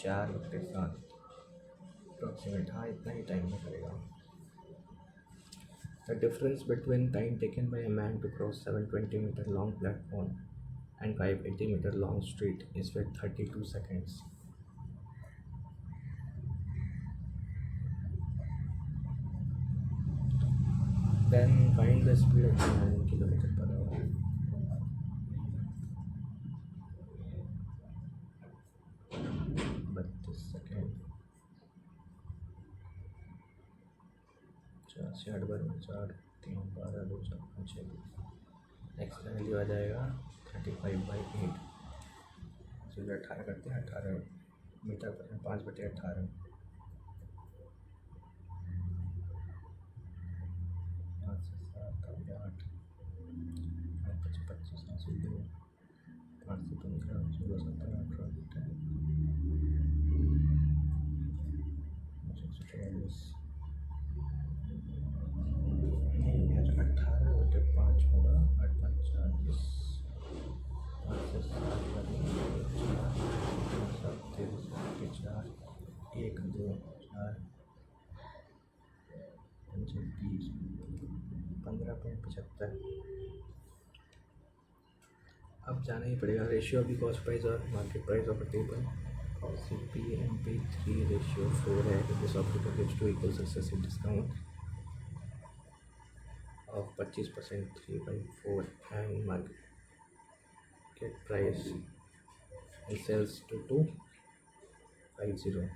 4 बटे 7 अप्रॉक्सीमेट, हाँ इतना ही टाइम में करेगा। The difference between time taken by a man to cross 720-meter long platform and 580-meter long street is with 32 seconds. Then find the speed of 9 kilometer per hour. Second 4 से 8 बार में 4, 3, 12, 2, 4, 5, 6, नेक्स्ट वैल्यू आ जाएगा 35/8, तो 18 करते हैं, 18 मीटर पर 5/18, 5 से 7 हो गया 8, 5, 25, 7 से 2, 5 से 15, 16, 17, 18, 144, 18/5 होगा, 8, 5, 40, 5 से 7 4, 1, 2, 4, 5, 20, 15.75। अब जाना ही पड़ेगा ratio of the cost price और market price of a table. CPMP3 ratio 4 है क्योंकि shopkeeper gives 2 equal successive discount of 25% 3/4 and market price and sells to 250.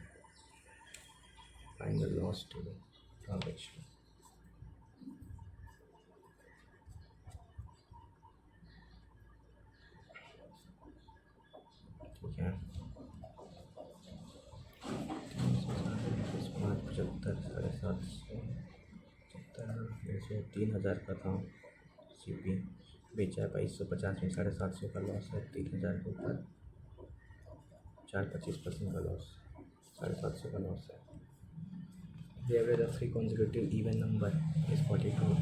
Final loss to transaction. ठीक है 75 750 3,000 का था CP बेचा 2250 में 750 का लॉस है 3,000 के ऊपर 4-25% का लॉस 750 का लॉस है The average of 3 consecutive even number is 42.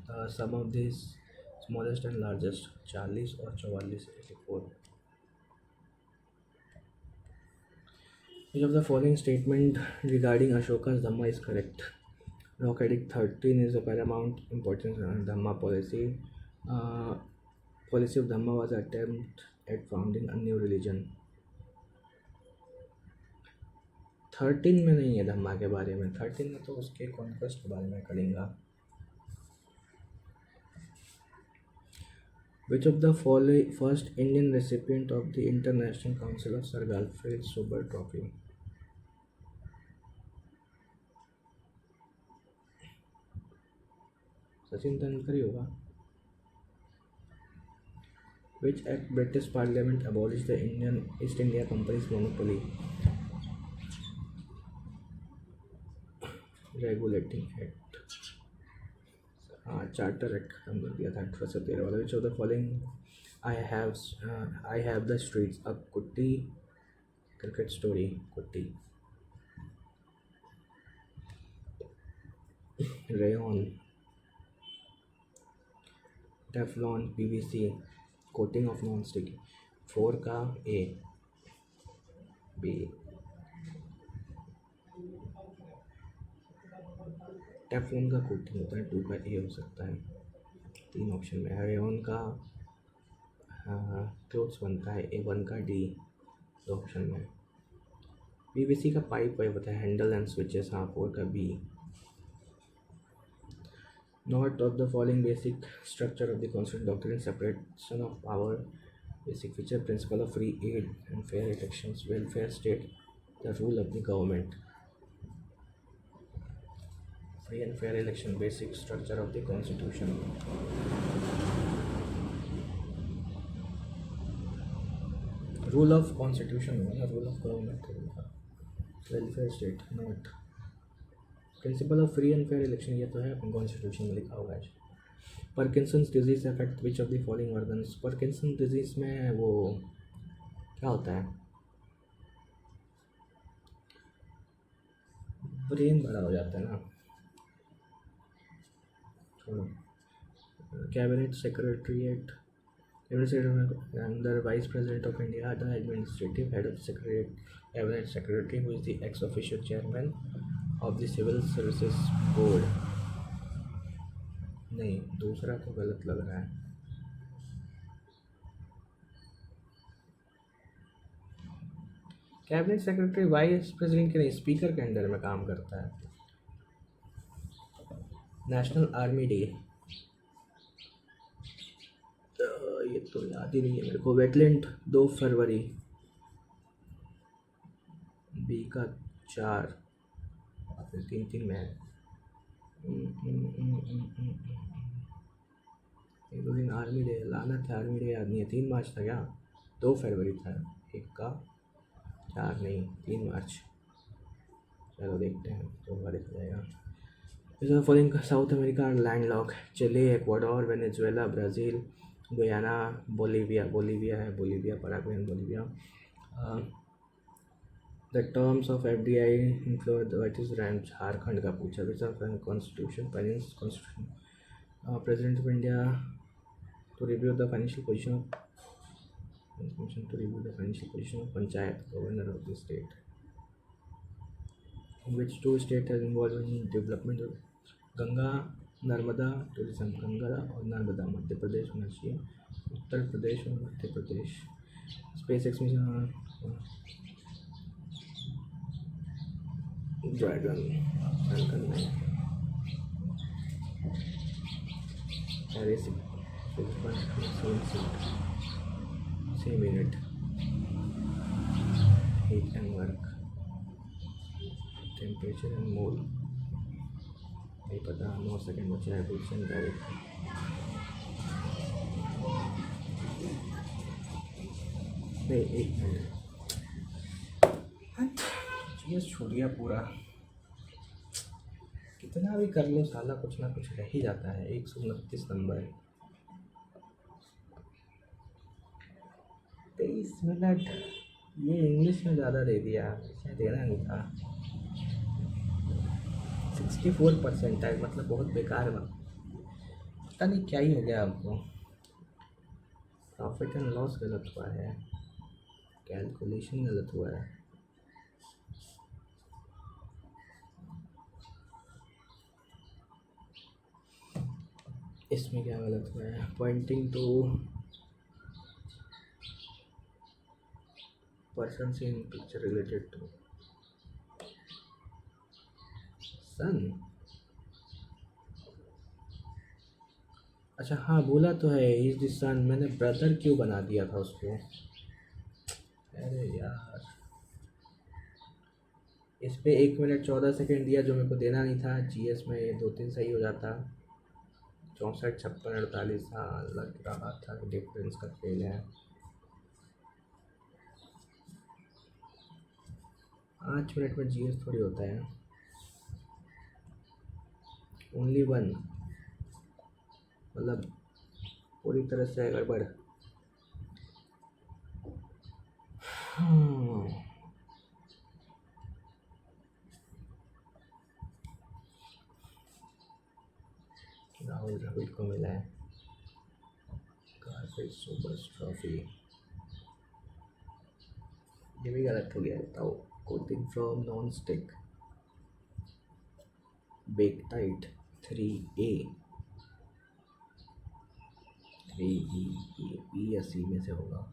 The sum of these smallest and largest 40 और 44 84. Which of the following statement regarding Ashoka's Dhamma is correct? Rock Edict 13 is a paramount importance in Dhamma policy. Policy of Dhamma was an attempt at founding a new religion. 13 में नहीं है धम्मा के बारे में 13 में तो उसके कॉन्क्वेस्ट के बारे में करेंगे Which of the following first Indian recipient of the International Council of Sir Galfred Sober Trophy? Sachin Tendulkar ही होगा Which act British Parliament abolished the Indian East India Company's monopoly? Regulating Act. Charter Act हमने दिया था 1813 वाला Which of the following I have the streets a Kutti cricket story Kutti rayon Teflon PVC coating of non-stick 4 का A B टेफ्लॉन का कोटिंग होता है 2 का ए हो सकता है 3 ऑप्शन में रेयॉन का क्लोथ्स बनता है ए 1 का डी 2 ऑप्शन में पीवीसी का पाइप होता है हैंडल एंड स्विचेस 4 का B not of the following basic structure of the constitution doctrine separation of power basic feature principle of free and and fair elections welfare state the rule of the government Free and fair election basic structure of the constitution rule of constitution rule of government welfare state not principle of free and fair election ये तो है अपन कॉन्स्टिट्यूशन में लिखा होगा Parkinson's disease affect which of the following organs Parkinson's disease में वो क्या होता है ब्रेन बड़ा हो जाता है ना Cabinet Secretariat and the Vice President of India, the administrative head of Cabinet Secretary, who is the ex-officio chairman of the Civil Services Board. नहीं दूसरा तो गलत लग रहा है कैबिनेट सेक्रेटरी वाइस प्रेसिडेंट के नहीं स्पीकर के अंडर में काम करता है नेशनल आर्मी डे ये तो याद ही नहीं है मेरे को वेटलैंड 2 फरवरी बी का 4 फिर 3 में है एक 2 दिन आर्मी डे लाना था आर्मी डे याद नहीं है 3 मार्च था क्या 2 फरवरी था 1 का 4 नहीं 3 मार्च चलो देखते हैं तो देखा जाएगा following south America landlock Chile Ecuador Venezuela Brazil Guyana Bolivia Paraguay and Bolivia the terms of FDI include what is rank Jharkhand का पूछा which of constitution finance constitution president of India to review the financial position of panchayat governor of the state which 2 states are involved in development of Ganga Narmada tourism Ganga और नर्मदा मध्य प्रदेश होना चाहिए उत्तर प्रदेश और मध्य प्रदेश space x mission Dragon Falcon नहीं same unit heat and work temperature and mole नहीं पता 9 सेकेंड बचा है पोजिशन डायरेक्ट नहीं 1 मिनट जीएस छूट गया पूरा कितना भी कर लो साला कुछ ना कुछ रह ही जाता है 129 नंबर 23 मिनट ये इंग्लिश में ज़्यादा दे दिया इसे देना नहीं था 64% है मतलब बहुत बेकार में पता नहीं क्या ही हो गया हमको प्रॉफिट एंड लॉस गलत हुआ है कैलकुलेशन गलत हुआ है इसमें क्या गलत हुआ है pointing to person in picture related to son अच्छा हाँ बोला तो है इज द सन मैंने ब्रदर क्यों बना दिया था उसको अरे यार इस पे 1 मिनट 14 सेकेंड दिया जो मेरे को देना नहीं था जीएस में ये 2-3 सही हो जाता 64 56 48 हाँ लग रहा था डिफरेंस का खेल है 5 मिनट में जीएस थोड़ी होता है ओनली 1 मतलब पूरी तरह से गड़बड़ राहुल द्रविड़ को मिला है गारफील्ड सुपर ट्रॉफी ये भी गलत हो गया बताओ coating from non stick bake tight 3A 3E B या C में से होगा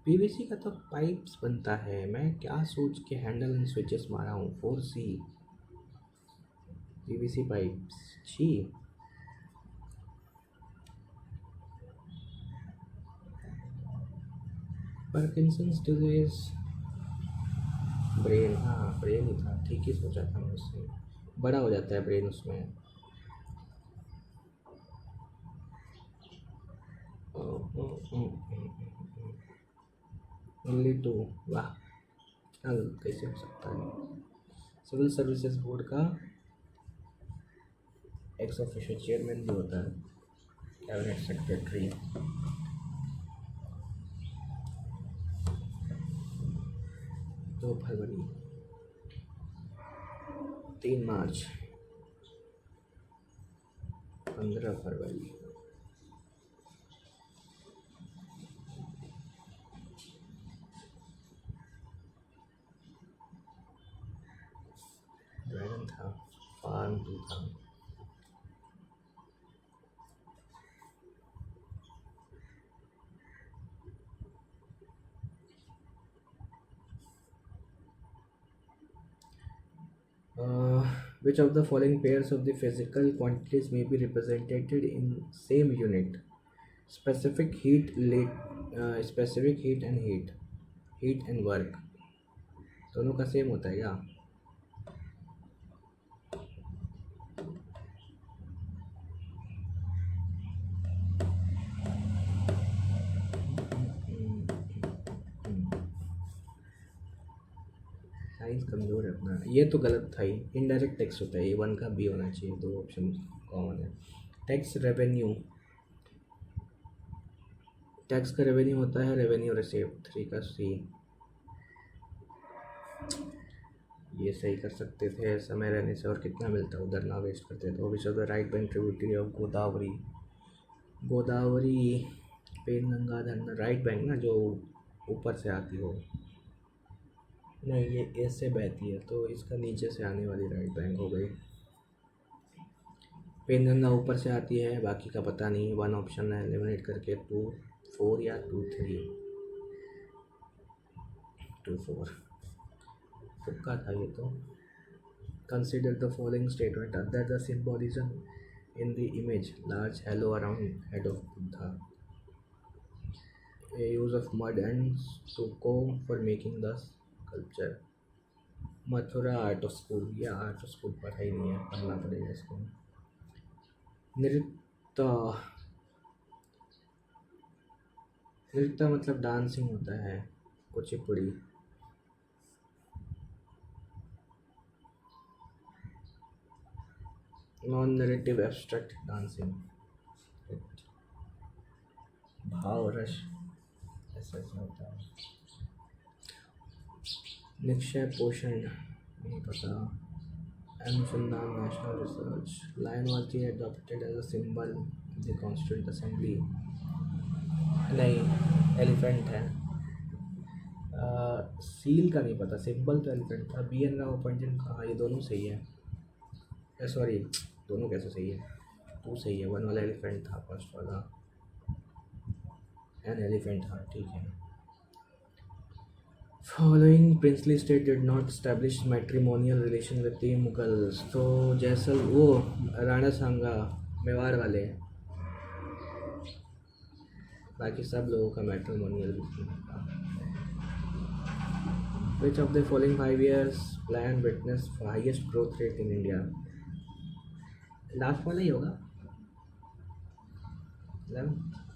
पीवीसी का तो पाइप्स बनता है मैं क्या सोच के हैंडल एंड स्विचेस मारा हूँ 4C पीवीसी पाइप्स छी पार्किंसंस डिजीज ब्रेन हाँ ब्रेन ही था ठीक ही सोचा था मैं उससे बड़ा हो जाता है ब्रेन उसमें ओनली 2 वाह क्या कैसे हो सकता है सिविल सर्विसेज बोर्ड का एक्स ऑफिशियल चेयरमैन भी होता है कैबिनेट सेक्रेटरी 2 फरवरी 3 मार्च 15 फरवरी ड्रैगन था फार्म 2 था which of the following pairs of the physical quantities may be represented in same unit specific heat specific heat and work दोनों का सेम होता है क्या साइंस कमज़ोर है अपना ये तो गलत था ही इनडायरेक्ट टैक्स होता है ये 1 का बी होना चाहिए 2 ऑप्शन कॉमन है टैक्स का रेवेन्यू होता है रेवेन्यू रिसीव 3 का सी ये सही कर सकते थे समय रहने से और कितना मिलता उधर ना वेस्ट करते तो विच of the right bank tributary of Godavari Penganga right bank ना जो ऊपर से आती हो नहीं ये ऐसे बहती है तो इसका नीचे से आने वाली राइट बैंक हो गई पेन गंगा ऊपर से आती है, बाकी का पता नहीं। वन ऑप्शन है एलिमिनेट करके 2 4 या 2 3 2 4 तुक्का था ये तो। Consider the following statement under the symbolism in the image large hello around head of Buddha, a use of mud and stucco for making the sculpture। Mathura art school, या आर्ट स्कूल पढ़ा ही नहीं है, पढ़ना पड़ेगा इसको। नृत्य, नृत्य मतलब डांसिंग होता है, Kuchipudi. Non narrative abstract dancing, भाव रस ऐसा ऐसा होता है। निक्षय पोषण नहीं पता। अनुसंधान national research. Lion was adopted as a symbol in the Constituent Assembly। नहीं, एलिफेंट है। सील का नहीं पता, सिंबल तो एलिफेंट था। बी एन राव पंजन का, हाँ ये दोनों सही है। सॉरी, दोनों कैसे सही है, टू सही है। वन वाला एलिफेंट था, फर्स्ट वाला एन एलिफेंट था, ठीक है। Following princely state did not establish matrimonial relation with the Mughals. तो जैसल वो राणा सांगा मेवाड़ वाले, बाकी सब लोगों का मैट्रिमोनियल था। विच of the following 5 years plan witness highest growth rate in India. Last वाला ही होगा,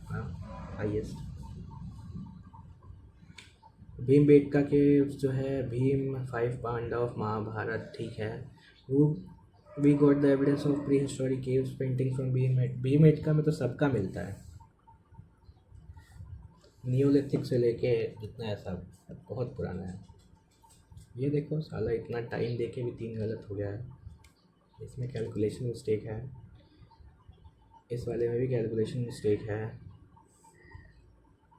हाँ हाइएस्ट। भीम बेटका के जो है, भीम 5 पांडव ऑफ महाभारत, ठीक है। वो we got the evidence of prehistoric caves painting from Bhimbetka में तो सबका मिलता है, नियोलिथिक से लेके जितना है सब बहुत पुराना है। ये देखो साला, इतना टाइम देके भी 3 गलत हो गया है। इसमें कैलकुलेशन मिस्टेक है, इस वाले में भी कैलकुलेशन मिस्टेक है।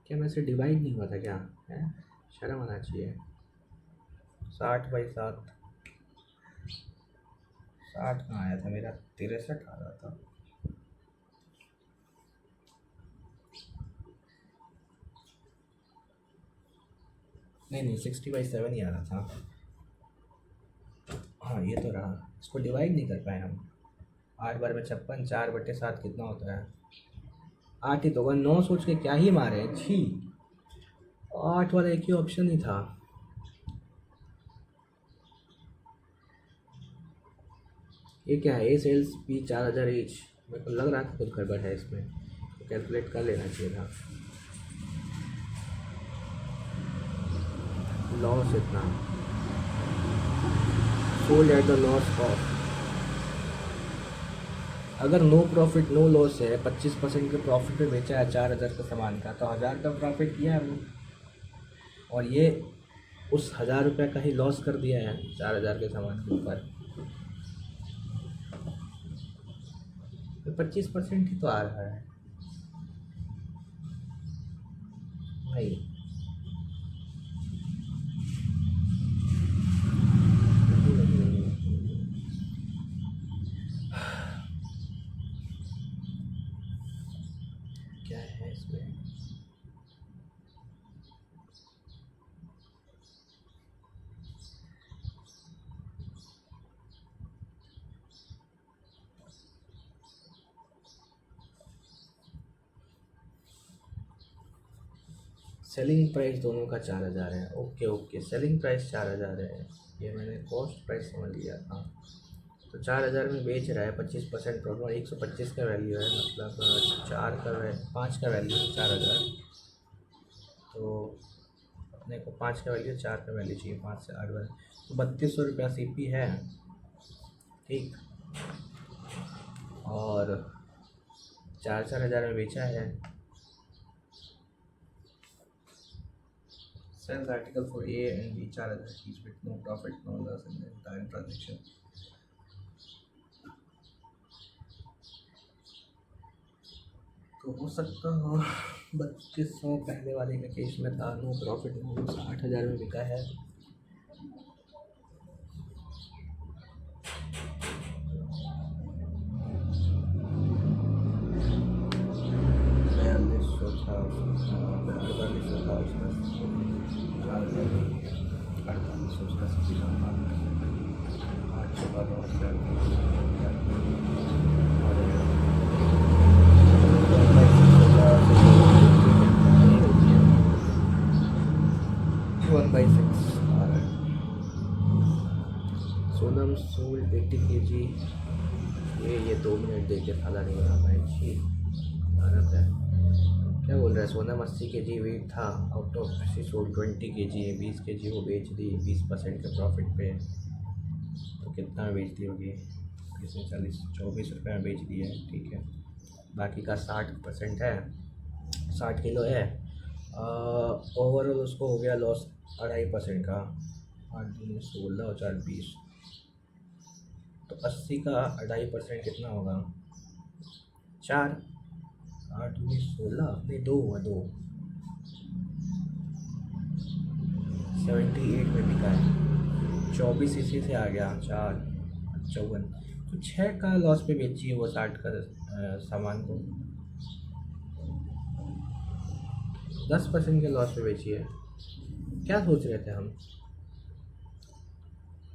क्या मैं से डिवाइड नहीं हुआ था क्या है? शर्म आना चाहिए। 60/7, 60 कहाँ आया था मेरा, 63 आ रहा था। नहीं 60/7 ही आ रहा था। हाँ ये तो रहा, इसको डिवाइड नहीं कर पाए हम। 8 बार में 56, 4/7 कितना होता है? 8 ही तो होगा। 9 सोच के क्या ही मारे, छी। 8 वाला एक ही ऑप्शन ही था। ये क्या है? ए सेल्स पी 4000 एच। मेरे को लग रहा था कुछ गड़बड़ है इसमें, तो कैलकुलेट कर लेना चाहिए था। लॉस इतना, sold at the loss of. अगर नो प्रॉफिट नो लॉस है, 25% के प्रॉफिट पे बेचा है 4000 का सामान का, तो 1000 का प्रॉफिट किया है वो, और ये उस 1000 रुपये का ही लॉस कर दिया है 4000 के सामान के ऊपर। 25% ही तो आ रहा है भाई। क्या है इसमें? सेलिंग प्राइस दोनों का 4000 है। ओके, सेलिंग प्राइस 4000 है, ये मैंने कॉस्ट प्राइस समझ लिया था। तो 4000 में बेच रहा है, 25% प्रॉफिट, 125 का वैल्यू है, मतलब 5 का वैल्यू है 4000। तो अपने को 5 का वैल्यू 4 का वैल्यू चाहिए, 5 से 8 बार, तो 3200 रुपया CP है, ठीक। और 4,000 में बेचा है। Sells article for A and B 4000 each with no profit, no loss in the entire transaction। तो हो सकता हो 3200 पहले वाले के केस में था, नो प्रॉफिट नो लॉस, 8000 में बिका है। वन बाई सिक्स आ रहा है। Sonam sold 80 kg। ये 2 मिनट दे के फायदा नहीं हो रहा भाई जी। भारत है क्या बोल रहा है। सोनम 80 kg वेट था, out of she sold 20 kg है। 20 kg वो बेच दी 20% के प्रॉफिट पे। तो कितना बेच दी होगी इसने? 24 रुपये में बेच दी है, ठीक है। बाकी का 60% है, 60 किलो है। ओवरऑल उसको हो गया लॉस 2.5% का। 8 दूनी 16 और 4 20, तो 80 का 2.5% कितना होगा? 4। 8 दूनी 16 नहीं 2 हुआ 2। 78 में बिका है, 24 इसी से आ गया। 4 54, तो 6 का लॉस पे बेची है वो 60 का सामान को। 10% के लॉस पे बेची है। क्या सोच रहे थे हम?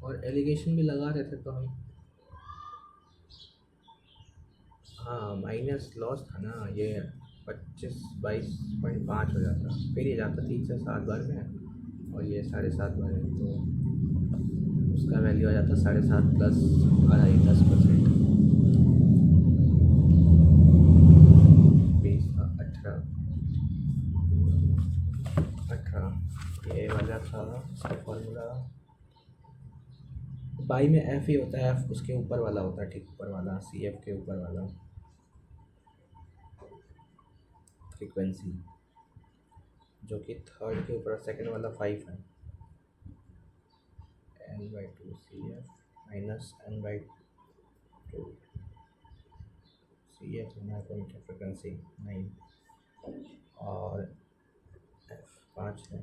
और एलिगेशन भी लगा रहे थे तो हम। हाँ माइनस लॉस था ना ये। 22.5 हो जाता, फिर ये जाता 3 से 7 बार में, और ये 7.5 बार है, तो उसका वैल्यू आ जाता 7.5 प्लस 10%। 20 18 ये वाला था इसका फॉर्मूला। बाई में एफ ही होता है, एफ उसके ऊपर वाला होता है, ठीक ऊपर वाला, सी एफ के ऊपर वाला फ्रीक्वेंसी, जो कि थर्ड के ऊपर सेकंड वाला 5 है। n/2 C F minus n/2 C F होना है फ्रीक्वेंसी 9, और एफ 5 है।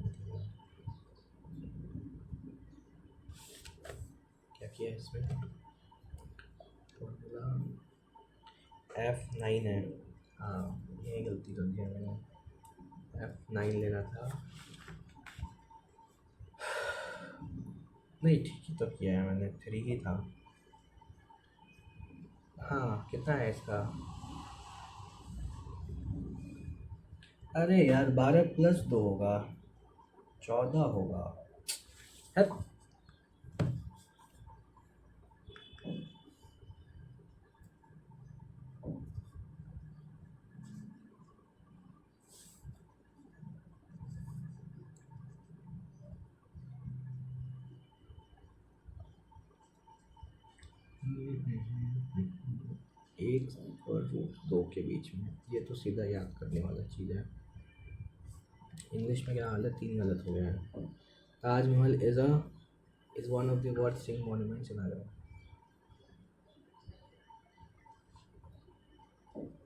क्या किया इसमें? फॉर्मूला F9 है। हाँ यही गलती कर दिया मैंने, F9 लेना था। नहीं ठीक ही तो किया है मैंने, 3 ही था। हाँ कितना है इसका? अरे यार 12 प्लस 2 होगा, 14 होगा। है एक और रूट 2 के बीच में, ये तो सीधा याद करने वाला चीज़ है। इंग्लिश में क्या हालत, 3 गलत हो गया है। Taj Mahal is one of the worst seeing monuments in Agra.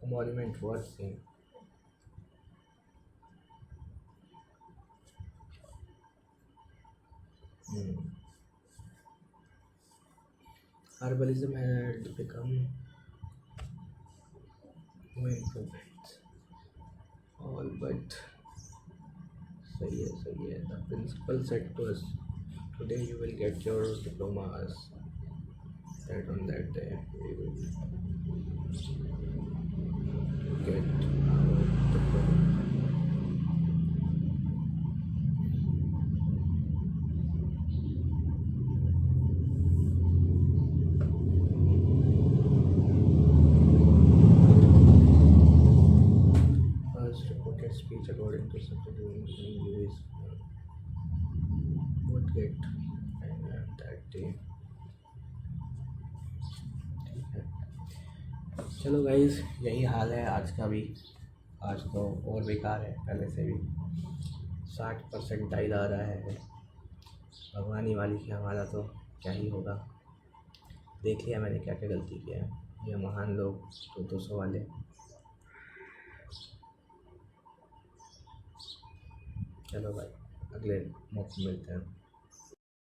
Monument word seeing. Herbalism had become no improvements, all but सही है। The principal said to us, today you will get your diplomas, that on that day we will get our diploma. First reported speech according to Secretary Lewis would get and that day. ठीक है, चलो गाइस यही हाल है आज का भी। आज तो और बेकार है पहले से भी। 60% टाइल आ रहा है, भगवान ही मालिक है हमारा, तो क्या ही होगा। देख लिया मैंने क्या क्या गलती किया है, ये महान लोग तो 200 वाले। चलो भाई अगले मौके मिलते हैं।